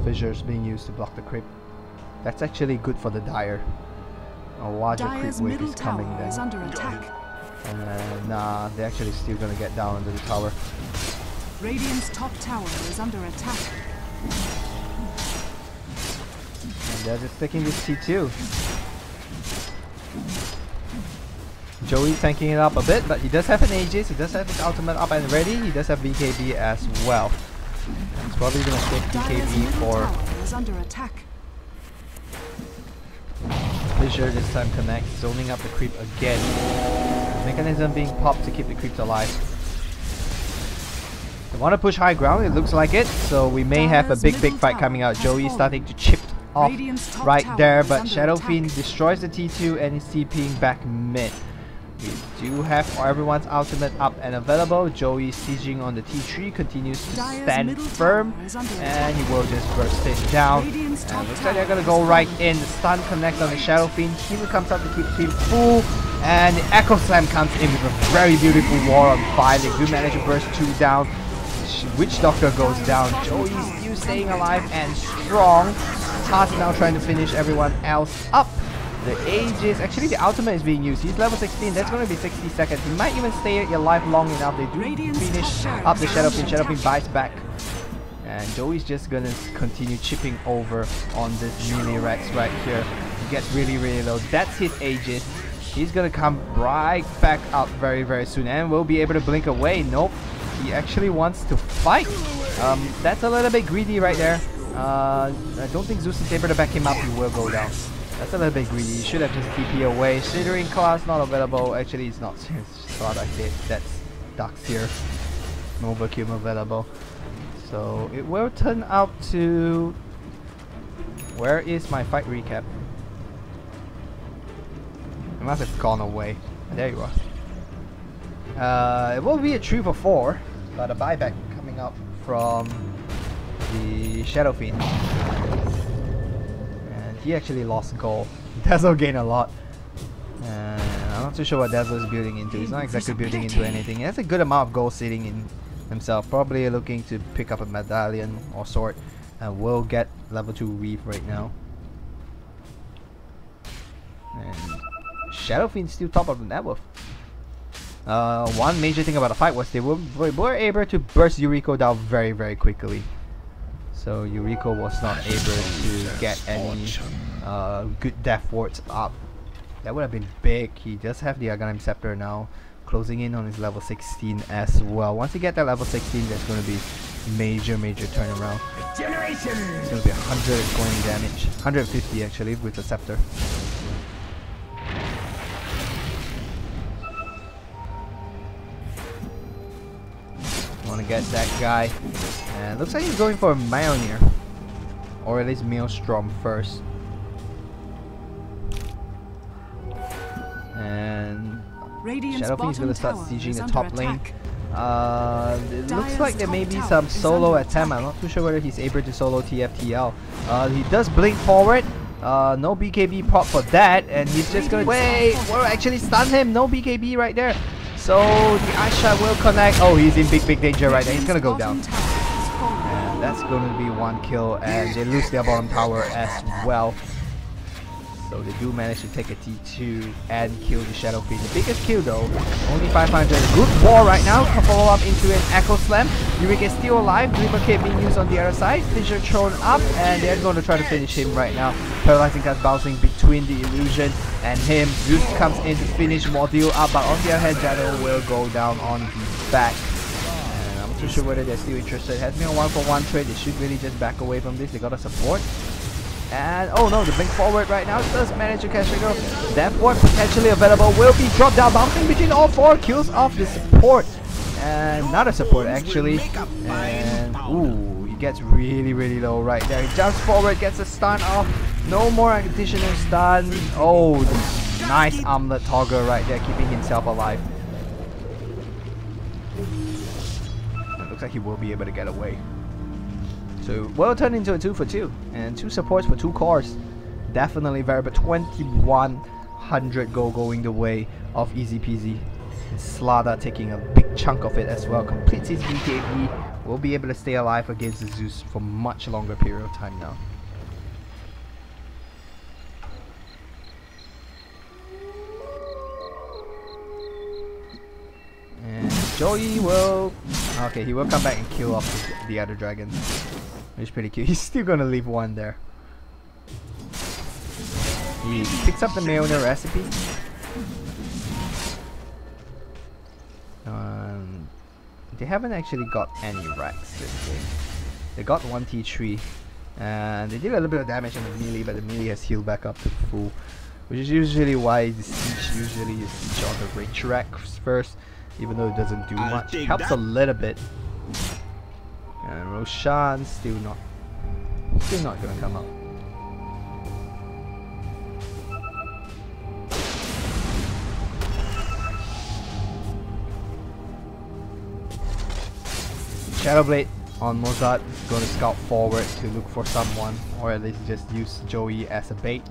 Fissures being used to block the creep. That's actually good for the Dire. A larger creep wave is coming then. Is under attack. Nah, they're actually still gonna get down under the tower. Radiant's top tower is under attack. And they're just taking this T2. Joey tanking it up a bit, but he does have an Aegis, he does have his ultimate up and ready, he does have BKB as well. He's probably gonna take BKB for is under attack. Fissure this time connects, zoning up the creep again. Mechanism being popped to keep the creeps alive. They want to push high ground, it looks like it, so we may have a big fight coming out. Joey starting to chip off right there, but Shadow Fiend destroys the T2 and is TPing back mid. We do have everyone's ultimate up and available. Joey sieging on the T3, continues to stand firm, and he will just burst it down. And looks like they're gonna go right in. The stun connects on the Shadow Fiend. Healer comes up to keep team full, and the Echo Slam comes in with a very beautiful war on 5. They do manage to burst 2 down. Witch Doctor goes down. Joey's still staying alive and strong. Taz now trying to finish everyone else up. The Aegis, actually the ultimate is being used. He's level 16, that's going to be 60 seconds. He might even stay alive long enough. They do finish up the Shadow Fiend. Shadow Fiend bites back. And Joey's just going to continue chipping over on this melee Rex right here. He gets really low. That's his Aegis. He's going to come right back up very soon and will be able to blink away. Nope, he actually wants to fight. That's a little bit greedy right there. I don't think Zeus is able to back him up. He will go down. That's a little bit greedy. You should have just TP away. Shivering class not available. Actually, it's not. Thought I did. That's Ducks here. No vacuum available. So it will turn out to. Where is my fight recap? It must have gone away. There you are. It will be a 3 for 4, but a buyback coming up from the Shadow Fiend. He actually lost gold. Dazzle gained a lot. I'm not too sure what Dazzle is building into. He's not exactly building into anything. He has a good amount of gold sitting in himself. Probably looking to pick up a medallion or sword. And will get level 2 Reef right now. And Shadow Fiend still top of the net worth. One major thing about the fight was they were able to burst Yuriko down very quickly. So Yuriko was not able to get any good death wards up. That would have been big. He does have the Aghanim Scepter now, closing in on his level 16 as well. Once you get that level 16, there's going to be major turnaround. It's going to be 120 damage, 150 actually with the Scepter. Want to get that guy, and looks like he's going for a Mjolnir, or at least Maelstrom first. And Shadow Fiend is going to start sieging the top lane. It looks like there may be some solo attempt. I'm not too sure whether he's able to solo TFTL. He does blink forward, No BKB pop for that, and he's just gonna wait. We'll actually stun him. No BKB right there. So the ice shot will connect. Oh, he's in big danger right there. He's gonna go down. And that's gonna be 1 kill, and they lose their bottom tower as well. So they do manage to take a T2 and kill the Shadow Fiend. The biggest kill though, only 500. Good ball right now. Follow up into an Echo Slam. Yurik is still alive. Dreamer Cape being used on the other side. Fisher thrown up, and they're going to try to finish him right now. Paralyzing Cast bouncing between the Illusion and him. Zeus comes in to finish Module up, but on the other hand, Shadow will go down on the back. And I'm not too sure whether they're still interested. It has been a 1-for-1 trade. They should really just back away from this. They got a support. And oh no, the blink forward right now does manage to catch the girl. That ward potentially available will be dropped down, bouncing between all 4, kills off the support. And not a support actually. And ooh, he gets really low right there. He jumps forward, gets a stun off. No more additional stun. Oh, nice armlet toggle right there, keeping himself alive. It looks like he will be able to get away. So will turn into a 2-for-2 and 2 supports for 2 cores. Definitely very, but 2100 gold going the way of Eazy Peazy. Slada taking a big chunk of it as well. Completes his BKB. Will be able to stay alive against the Zeus for much longer period of time now. And Joey will... okay, he will come back and kill off the other dragons. Which is pretty cute. He's still gonna leave 1 there. He picks up the Mjolnir recipe. They haven't actually got any racks this game. They got 1 T3. And they did a little bit of damage on the melee, but the melee has healed back up to full. Which is usually why the siege, usually you siege on the range racks first. Even though it doesn't do much. It helps a little bit. And Roshan still not gonna come out. Shadowblade on Mozart is going to scout forward to look for someone, or at least just use Joey as a bait.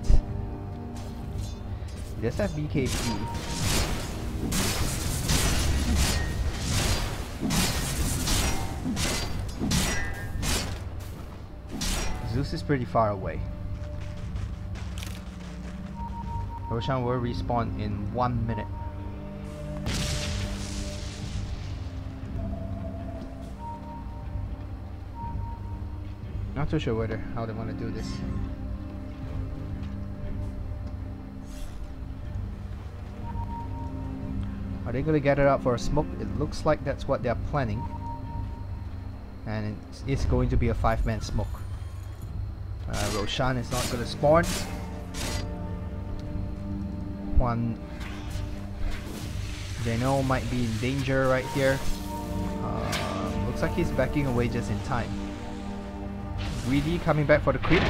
He does have BKB. Zeus is pretty far away. Roshan will respawn in 1 minute. Not too sure how they want to do this. Are they going to gather up for a smoke? It looks like that's what they're planning. And it's going to be a 5-man smoke. Roshan is not going to spawn. One Dano might be in danger right here. Looks like he's backing away just in time. Greedy coming back for the creep.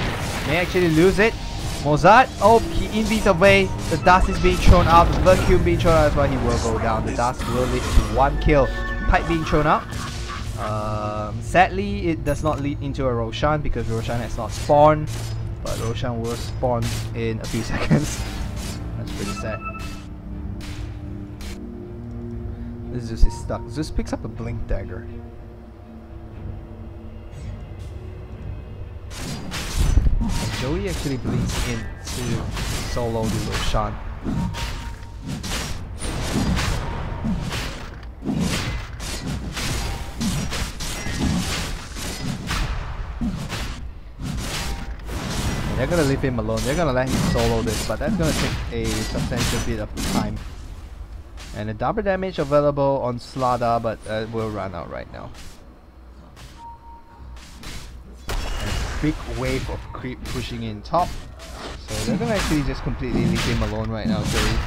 May actually lose it. Mozart, oh, he invis away. The dust is being thrown out. The vacuum being thrown out as well. He will go down. The dust will lead to 1 kill. Pipe being thrown out. Sadly, it does not lead into a Roshan because Roshan has not spawned. But Roshan will spawn in a few seconds. That's pretty sad. This Zeus is stuck. Zeus picks up a blink dagger. And Joey actually blinks in to solo the Roshan. They're gonna leave him alone. They're gonna let him solo this, but that's gonna take a substantial bit of time. And a double damage available on Slada, but will run out right now. And big wave of creep pushing in top. So they're gonna actually just completely leave him alone right now, Joey.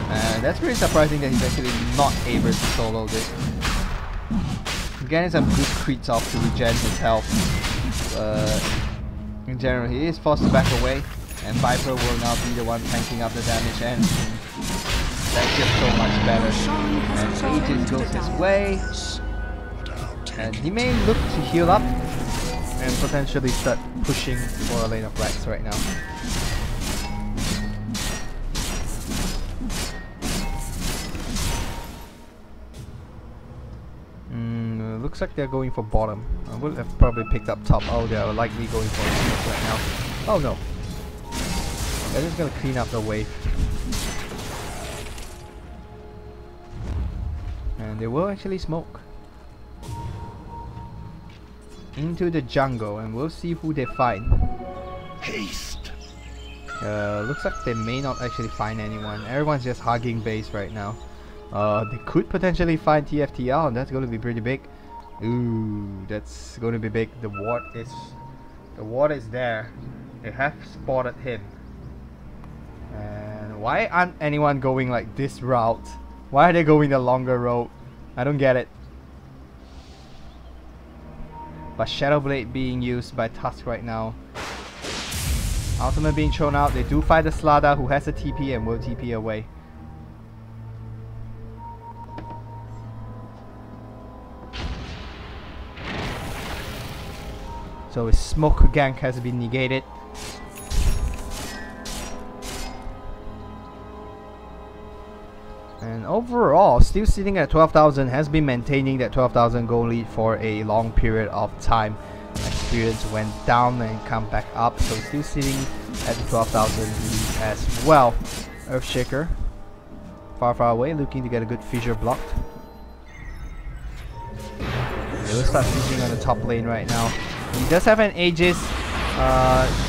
And that's pretty surprising that he's actually not able to solo this. He's getting some good creeps off to regen his health. In general, he is forced to back away, and Viper will now be the one tanking up the damage, and that's just so much better. And Aegis goes his way, and he may look to heal up, and potentially start pushing for a lane of Rex right now. Looks like they're going for bottom. I would have probably picked up top. Oh, they're likely going for smoke right now. Oh no. They're just gonna clean up the wave. And they will actually smoke into the jungle, and we'll see who they find. Haste. Looks like they may not actually find anyone. Everyone's just hugging base right now. They could potentially find TFTL, and that's going to be pretty big. Ooh, that's going to be big. The ward is there. They have spotted him. And why aren't anyone going like this route? Why are they going the longer road? I don't get it. But Shadow Blade being used by Tusk right now. Ultimate being thrown out. They do fight the Slada, who has a TP and will TP away. So his smoke gank has been negated. And overall, still sitting at 12,000, has been maintaining that 12,000 gold lead for a long period of time. Experience went down and come back up, so still sitting at the 12,000 lead as well. Earthshaker, far away, looking to get a good fissure blocked. They will start fishing on the top lane right now. He does have an Aegis.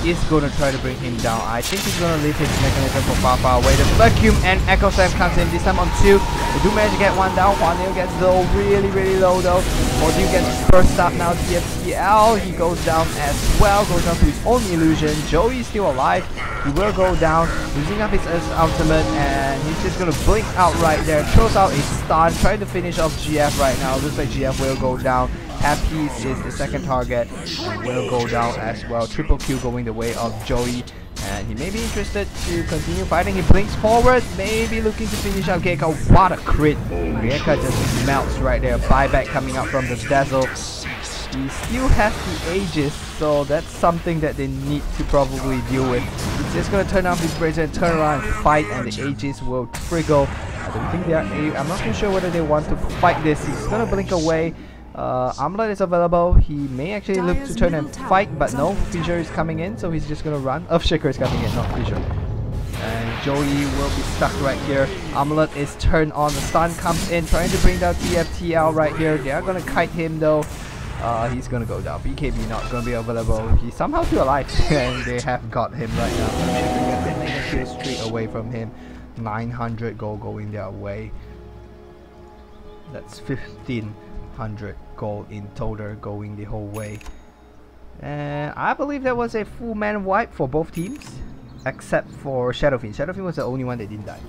Is going to try to bring him down. I think he's going to leave his mechanism for far away. The vacuum and Echo Slam comes in, this time on 2. They do manage to get one down. Juanil gets low, really low though. Ordeal gets burst up now. TFTL, he goes down as well. Goes down to his own illusion. Joey is still alive. He will go down, using up his ultimate, and he's just going to blink out right there. Throws out a stun, trying to finish off GF right now. Looks like GF will go down. Happy is the second target and will go down as well. Triple kill going the way of Joey, and he may be interested to continue fighting. He blinks forward, maybe looking to finish out Gekka. What a crit! Gekka just melts right there. Buyback coming out from the Dazzle. He still has the Aegis, so that's something that they need to probably deal with. He's just gonna turn off his Brazier and turn around and fight, and the Aegis will trigger. I don't think they are. I'm not too sure whether they want to fight this. He's gonna blink away. Amulet is available. He may actually look to turn and fight, but no, Fissure is coming in, so he's just gonna run. Earthshaker is coming in, not Fissure. And Joey will be stuck right here. Amulet is turned on. The stun comes in, trying to bring down TFTL right here. They are gonna kite him though. He's gonna go down. BKB not gonna be available. He's somehow still alive, and they have got him right now. Earthshaker gets a kill streak away from him. 900 gold going their way. That's 1,500 gold in total going the whole way. And I believe that was a full man wipe for both teams, except for Shadowfiend. Shadowfiend was the only one that didn't die.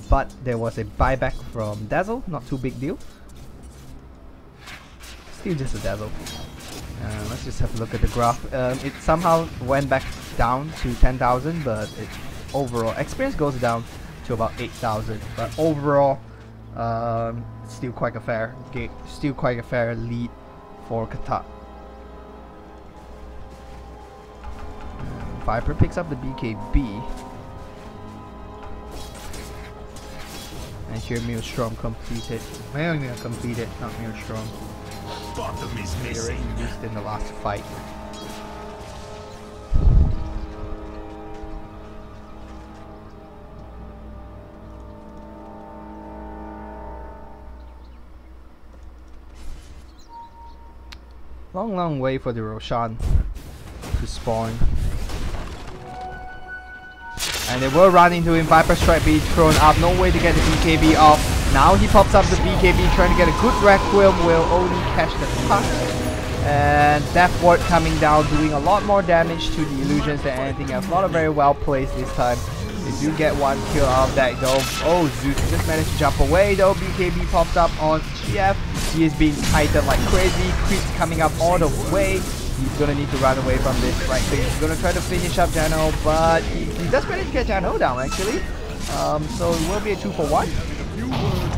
But there was a buyback from Dazzle, not too big deal. Still just a Dazzle. Let's just have a look at the graph. It somehow went back down to 10,000, but overall experience goes down to about 8,000. But overall, still quite a fair lead for Katka. Viper picks up the BKB, and here Maelstrom completed. Completed, not Maelstrom. Bottom is missing. Used in the last fight. Long way for the Roshan to spawn. And they will run into him. Viper Strike being thrown up. No way to get the BKB off. Now he pops up the BKB, trying to get a good Requiem. Will only catch the Tusk. And Death Ward coming down, doing a lot more damage to the illusions than anything else. Not a very well placed this time. They do get one kill out of that though. Oh, Zeus just managed to jump away though. BKB popped up on GF. He is being kited like crazy. Creeps coming up all the way. He's gonna need to run away from this right thing. He's gonna try to finish up Jano, but he does manage to get Jano down actually. So it will be a 2-for-1.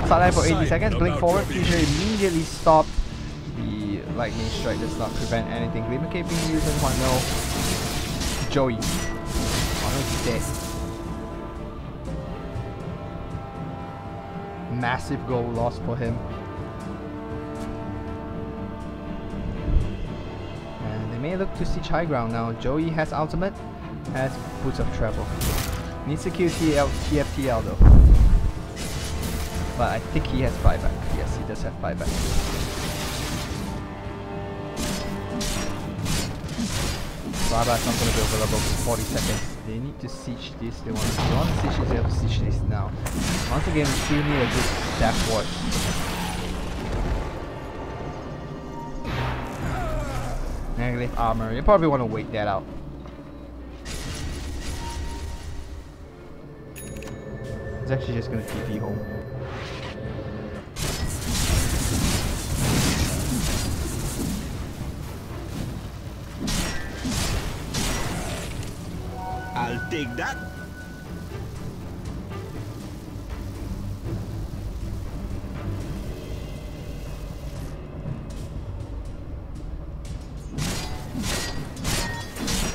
Sideline for 80 seconds. Blink forward. Fissure immediately stopped the lightning strike does not prevent anything. Glimmer Cape being used and Huano. Joey. Huano's dead. Massive goal loss for him. And they may look to siege high ground now. Joey has ultimate, has Boots of Travel. Needs to kill TFTL though. But I think he has buyback. Yes, he does have buyback. Buyback's not going to be available for 40 seconds. They need to siege this. They want to siege this. They have to siege this now. Once again, we still need a good dash ward. Negative armor. You probably want to wait that out. It's actually just going to TP home. I'll take that.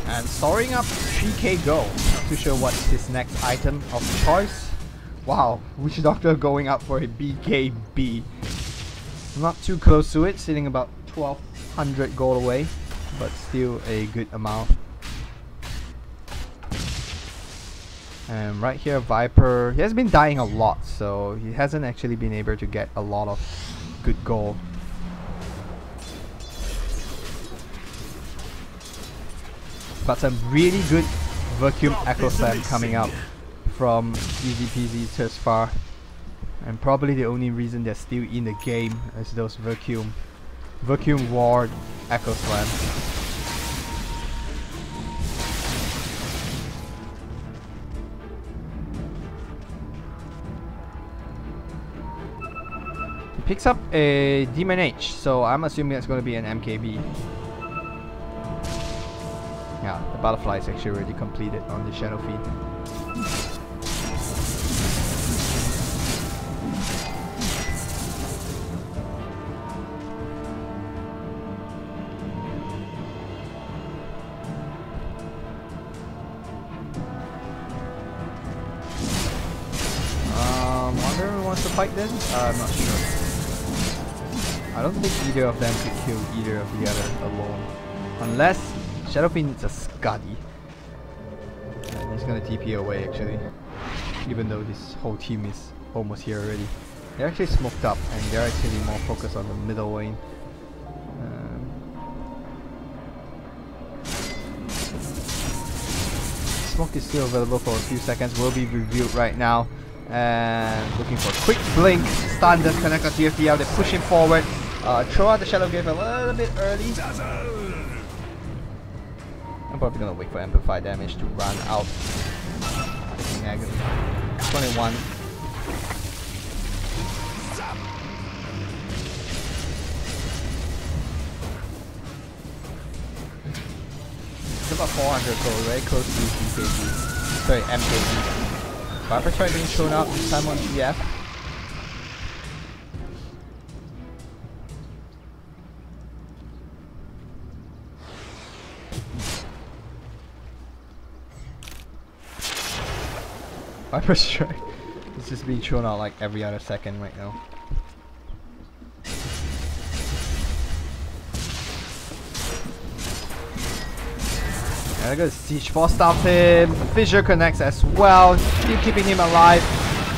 And storing up 3k gold. Not too sure what's his next item of choice. Wow, Witch Doctor going up for a BKB. Not too close to it, sitting about 1200 gold away, but still a good amount. And right here, Viper, he has been dying a lot, so he hasn't actually been able to get a lot of good gold. But some really good Vacuum Echo Slam coming out from Eazy Peazy thus far. And probably the only reason they're still in the game is those Vacuum Ward Echo Slam. He picks up a Demon H, so I'm assuming that's going to be an MKB. Yeah, the butterfly is actually already completed on the Shadow Fiend. Wonder who wants to fight this? I'm not sure. I don't think either of them could kill either of the other alone. Unless Shadow Fiend needs a Scuddy. And he's gonna TP away actually. Even though his whole team is almost here already. They're actually smoked up and they're actually more focused on the middle lane. Smoke is still available for a few seconds, will be revealed right now. And looking for a quick blink. Stun does connect on TFTL, they're pushing forward. Throw out the Shadow Grave a little bit early. I'm probably gonna wait for Amplify damage to run out. 21. It's about 400 gold, very close to BKB. Sorry, MKB. Viper try being shown out this time on GF. Viper strike. It's just being shown out like every other second right now. And I got Siege Force stops him. Fissure connects as well. Still keeping him alive.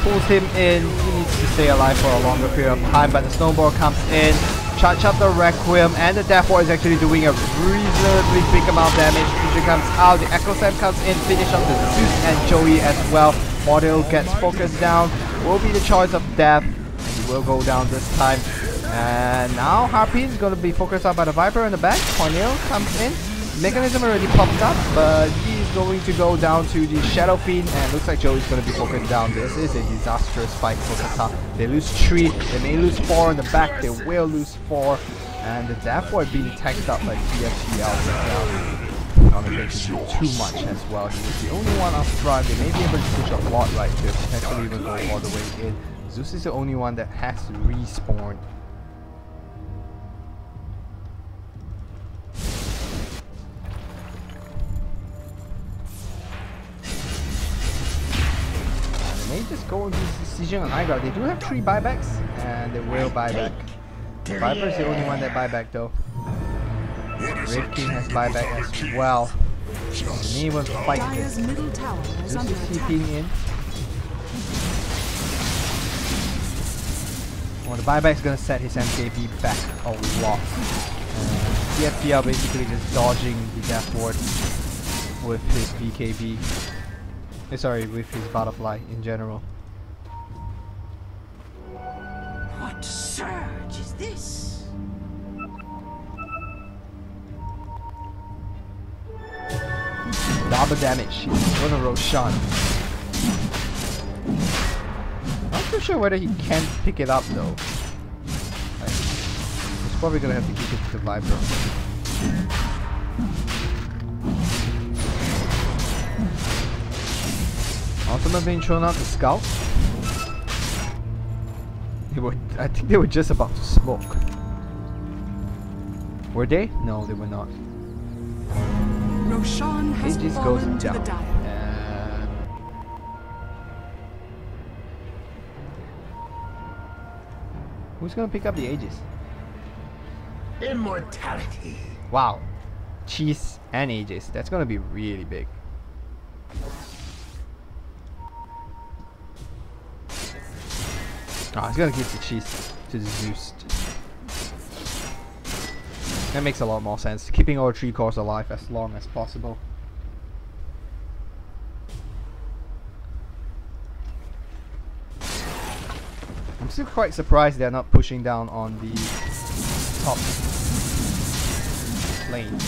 Pulls him in. He needs to stay alive for a longer period of time. But the Snowball comes in. Charge up the Requiem. And the Death Ward is actually doing a reasonably big amount of damage. Fissure comes out. The Echo Slam comes in. Finish up the Zeus and Joey as well. Model gets focused down. Will be the choice of death. He will go down this time. And now Harpy is going to be focused up by the Viper in the back. Cornel comes in. Mechanism already popped up, but he's going to go down to the Shadow Fiend, and looks like Joey's going to be focused down. This is a disastrous fight for Katka. They lose 3, they may lose 4 in the back, they will lose 4, and the Death Ward being tagged up by TFTL right now. Not going to do too much as well. He was the only one up front. They may be able to push a lot right to potentially even go all the way in. Zeus is the only one that has to respawn. go into Decision on High. They do have 3 buybacks, and they will buy back. Viper's the only one that buy back though. Red King has buyback as well. He was fighting this. Middle tower is under attack. TPing in. Well, the buyback's gonna set his MKB back a lot. TFTL basically just dodging the death ward with his BKB. Sorry, with his butterfly in general. What surge is this? Double damage. He's gonna Roshan. Not too sure whether he can pick it up though. Like, he's probably gonna have to keep it to the Viper. Ultimate being thrown out to Scout. I think they were just about to smoke. Were they? No, they were not. Roshan has It just fallen goes to the down. dire. And who's gonna pick up the Aegis? Immortality. Wow. Cheese and Aegis. That's gonna be really big. Oh, he's gonna give the cheese to the Zeus. That makes a lot more sense. Keeping all 3 cores alive as long as possible. I'm still quite surprised they're not pushing down on the top lane.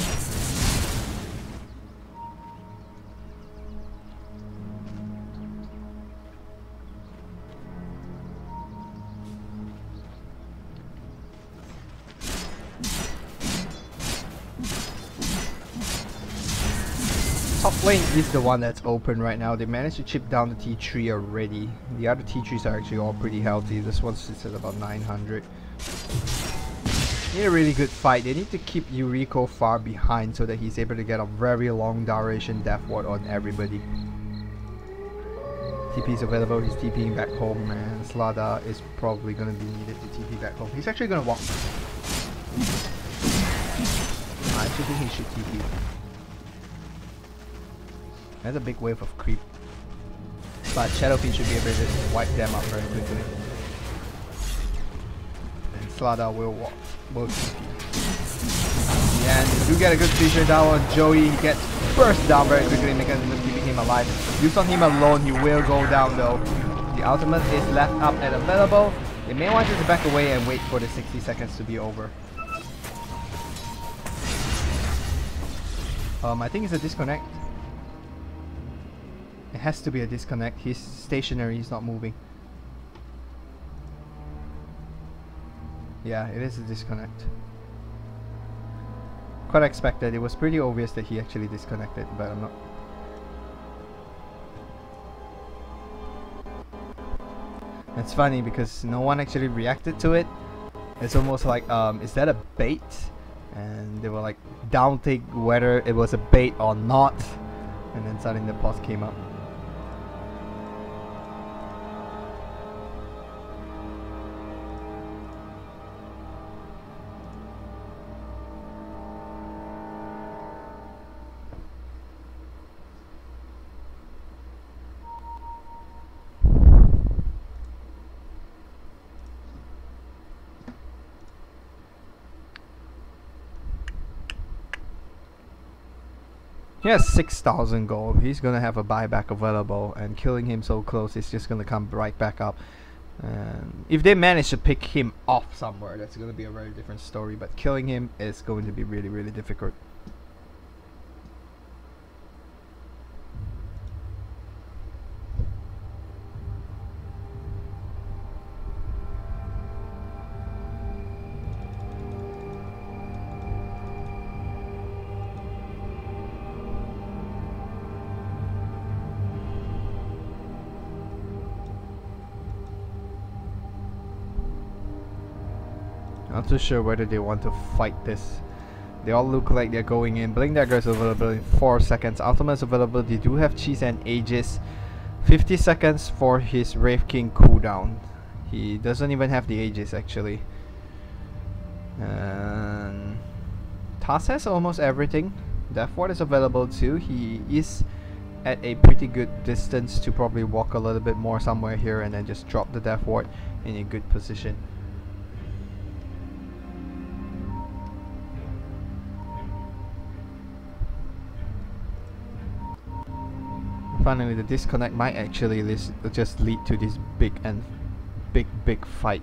Top lane is the one that's open right now. They managed to chip down the T3 already. The other T3s are actually all pretty healthy. This one sits at about 900. Need a really good fight. They need to keep Yuriko far behind so that he's able to get a very long duration death ward on everybody. TP is available. He's TPing back home, and Slada is probably going to be needed to TP back home. He's actually going to walk. I actually think he should TP. That's a big wave of creep. But Shadowfiend should be able to wipe them up very quickly. And Slada will walk. Will TP. And you do get a good feature down on Joey. He gets burst down very quickly, making keeping him alive. Use on him alone, he will go down though. The ultimate is left up and available. They may want you to back away and wait for the 60 seconds to be over. I think it's a disconnect. It has to be a disconnect. He's stationary, he's not moving. Yeah, it is a disconnect. Quite expected. It was pretty obvious that he actually disconnected, but I'm not. It's funny because no one actually reacted to it. It's almost like, is that a bait? And they were like doubting whether it was a bait or not. And then suddenly the pause came up. He has 6,000 gold. He's gonna have a buyback available, and killing him so close is just gonna come right back up. And if they manage to pick him off somewhere, that's gonna be a very different story. But killing him is going to be really, really difficult. Not too sure whether they want to fight this. They all look like they're going in. Blink Dagger is available in 4 seconds. Ultimate is available. They do have Cheese and Aegis. 50 seconds for his Wraith King cooldown. He doesn't even have the Aegis actually. And Tas has almost everything. Death Ward is available too. He is at a pretty good distance to probably walk a little bit more somewhere here and then just drop the Death Ward in a good position. Finally, the disconnect might actually just lead to this big fight.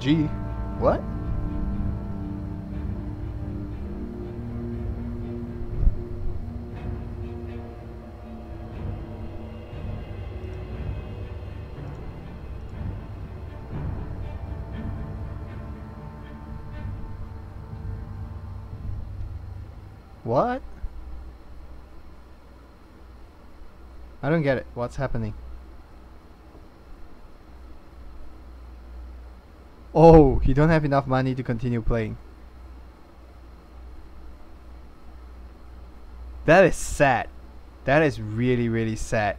Gee, what? What? I don't get it. What's happening? Oh, he don't have enough money to continue playing. That is sad. That is really, really sad.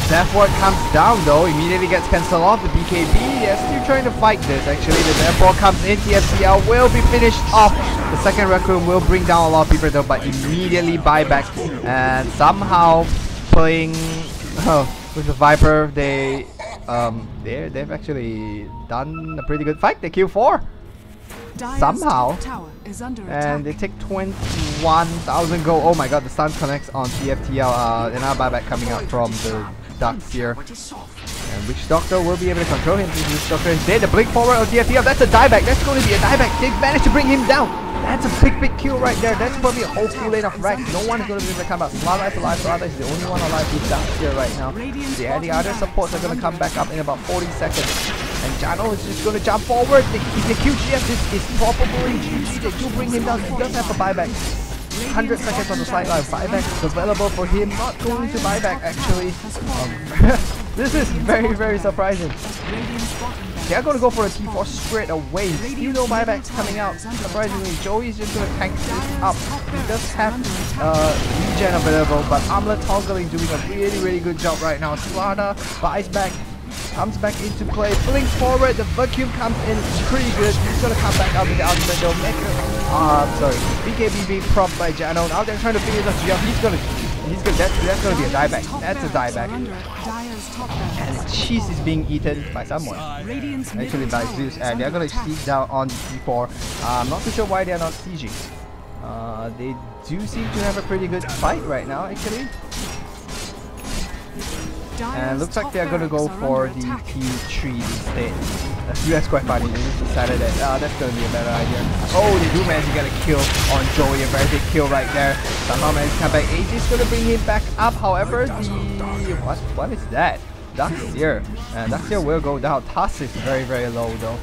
Death Ward comes down though, immediately gets cancelled off. The BKB, they're still trying to fight this actually. The Death Ward comes in, TFCL will be finished off. The second Raccoon will bring down a lot of people though, but immediately buyback. And somehow playing with the Viper, they've actually done a pretty good fight. They kill 4. Somehow. And they take 21,000 gold. Oh my god, the stun connects on TFTL. Another buyback coming out from the Ducks here. And Witch Doctor will be able to control him. Witch Doctor is dead. The blink forward of TFTL. That's a dieback. That's going to be a dieback. They managed to bring him down. That's a big kill right there. That's probably a whole full lane of racks. No one is going to be able to come out. Slava is alive. Slava is the only one alive who's down here right now. The other supports are going to come back up in about 40 seconds. And Jano is just going to jump forward. The QGS is probably GG. They do bring him down. He does have a buyback. 100 seconds on the sideline. Buyback is available for him. Not going to buyback actually. This is very, very surprising. They're going to go for a T4 straight away. Still no buybacks coming out. Surprisingly, Joey is just going to tank this up. He does have regen available, but Armlet toggling doing a really, really good job right now. Slada buys back. Comes back into play, blinks forward, the vacuum comes in pretty good. He's gonna come back out with the ultimate though. BKB being propped by Jano. Now they're trying to finish off GF. That's gonna be a dieback. That's a dieback. And cheese is being eaten by someone. Actually by Zeus, and they're gonna siege down on T4. I'm not too sure why they're not sieging. They do seem to have a pretty good fight right now actually. And looks like they're gonna go for the T3 instead. That's quite funny. They just decided that that's gonna be a better idea. Oh, they do manage to get a kill on Joey, a very big kill right there. Somehow managed to come back. AJ is gonna bring him back up. However, what is that? Daxir. And Daxir will go down. Tas is very, very low though.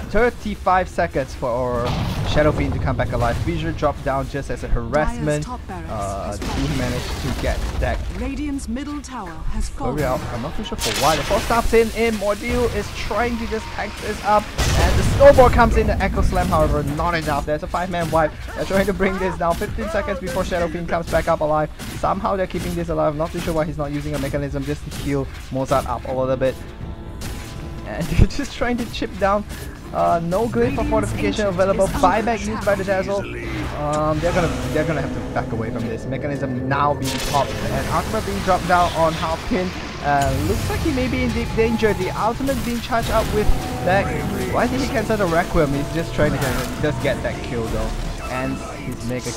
35 seconds for Shadow Fiend to come back alive. Vision dropped down just as a harassment. Do manage to get that. Radiant's middle tower has fallen. I'm not too sure for why. The force stops in. Mordew is trying to just tank this up. And the snowball comes in. The Echo Slam, however, not enough. There's a 5-man wipe. They're trying to bring this down. 15 seconds before Shadow Fiend comes back up alive. Somehow they're keeping this alive. I'm not too sure why he's not using a mechanism just to heal Mozart up a little bit. And they're just trying to chip down. No glyph for fortification available. Buyback used by the Dazzle. They're gonna have to back away from this. Mechanism now being popped and ultimate being dropped down on Halfpin. Looks like he may be in deep danger. The ultimate being charged out with that. Why did he cancel the Requiem? He's just trying to just get that kill though. And his mega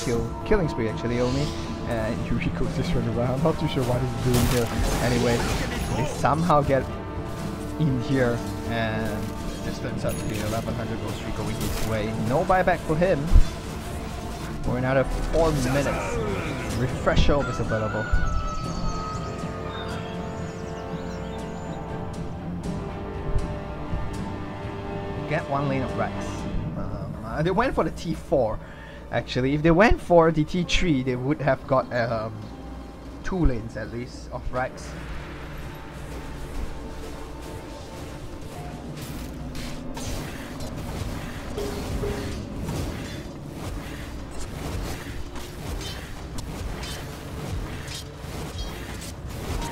killing spree actually only. And Yuriko's just running around. I'm not too sure what he's doing here. Anyway, they somehow get in here, and this turns out to be 1100 gold streak going his way. No buyback for him. For another 4 minutes. Refresh orb is available. Get one lane of Rex. They went for the T4. Actually, if they went for the T3, they would have got 2 lanes at least of Rex.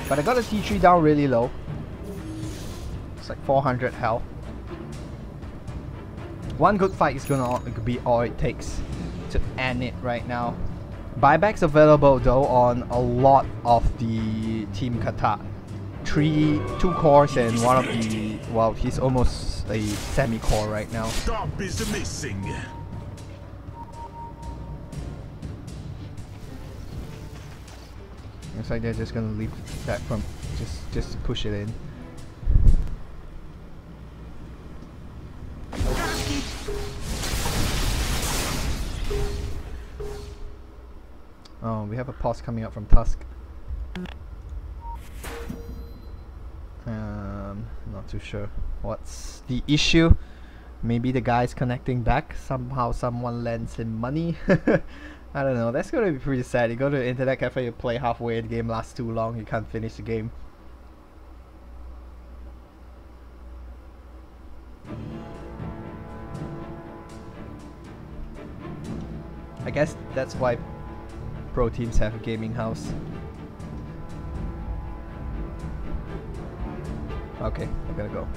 But I got a T3 down really low. It's like 400 health. One good fight is gonna be all it takes to end it right now. Buybacks available though on a lot of the Team Katka. 2 cores and one of the, well, he's almost a semi-core right now. Stop is missing. Looks like they're just gonna leave that from just to push it in. Oh, we have a pause coming up from Tusk. Not too sure what's the issue. Maybe the guy's connecting back. Somehow someone lends him money. I don't know. That's gonna be pretty sad. You go to the internet cafe, you play halfway, the game lasts too long, you can't finish the game. I guess that's why pro teams have a gaming house. Okay, I gotta go.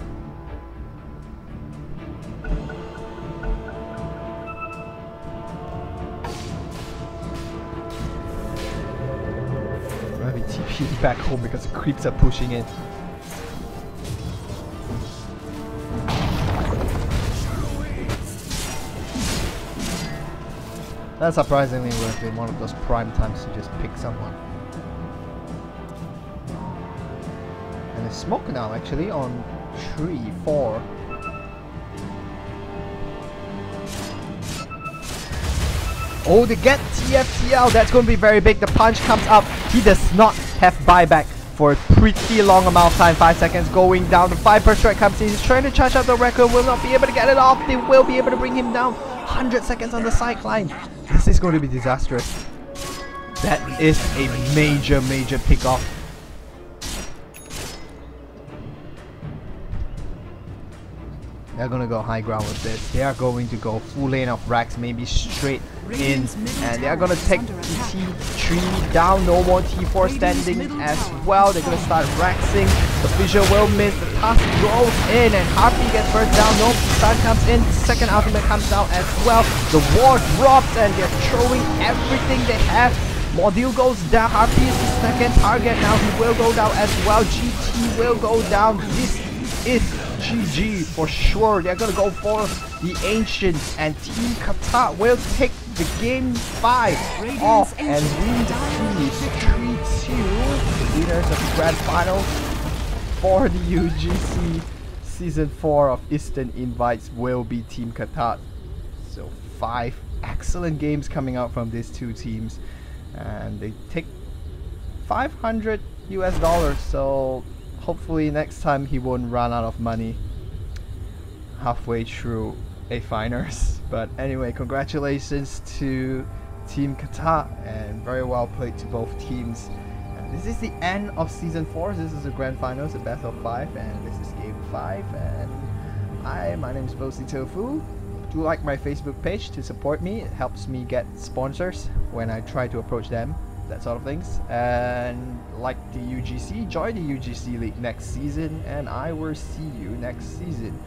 I'm having TP back home because the creeps are pushing in. That surprisingly would have been one of those prime times to just pick someone. And it's smoke now actually on 3, 4. Oh, they get TFTL. That's going to be very big. The punch comes up. He does not have buyback for a pretty long amount of time. 5 seconds going down. The 5 per strike comes in. He's trying to charge up the record. Will not be able to get it off. They will be able to bring him down. 100 seconds on the sideline. This is going to be disastrous. That is a major pick off. They're going to go high ground with this. They are going to go full lane of Rax, maybe straight in. And they are going to take the T3 down. No more T4 standing as well. They're going to start Raxing. The Fissure will miss. The Tusk goes in. And Harpy gets first down. No, Sun comes in. Second ultimate comes down as well. The ward drops and they're throwing everything they have. Module goes down. Harpy is the second target. Now he will go down as well. GT will go down. This is GG for sure. They're gonna go for the Ancients, and Team Katka will take the game 5 off and win the series 3-2. The winners of the grand final for the UGC season 4 of Eastern Invites will be Team Katka. So 5 excellent games coming out from these 2 teams, and they take $500 US. So hopefully next time he won't run out of money halfway through a finals. But anyway, congratulations to Team Katka and very well played to both teams. And this is the end of season 4. This is the grand finals, the best of 5, and this is game 5. And my name is BouNcYToufU. Do like my Facebook page to support me. It helps me get sponsors when I try to approach them, that sort of things. And like the UGC, join the UGC League next season, and I will see you next season.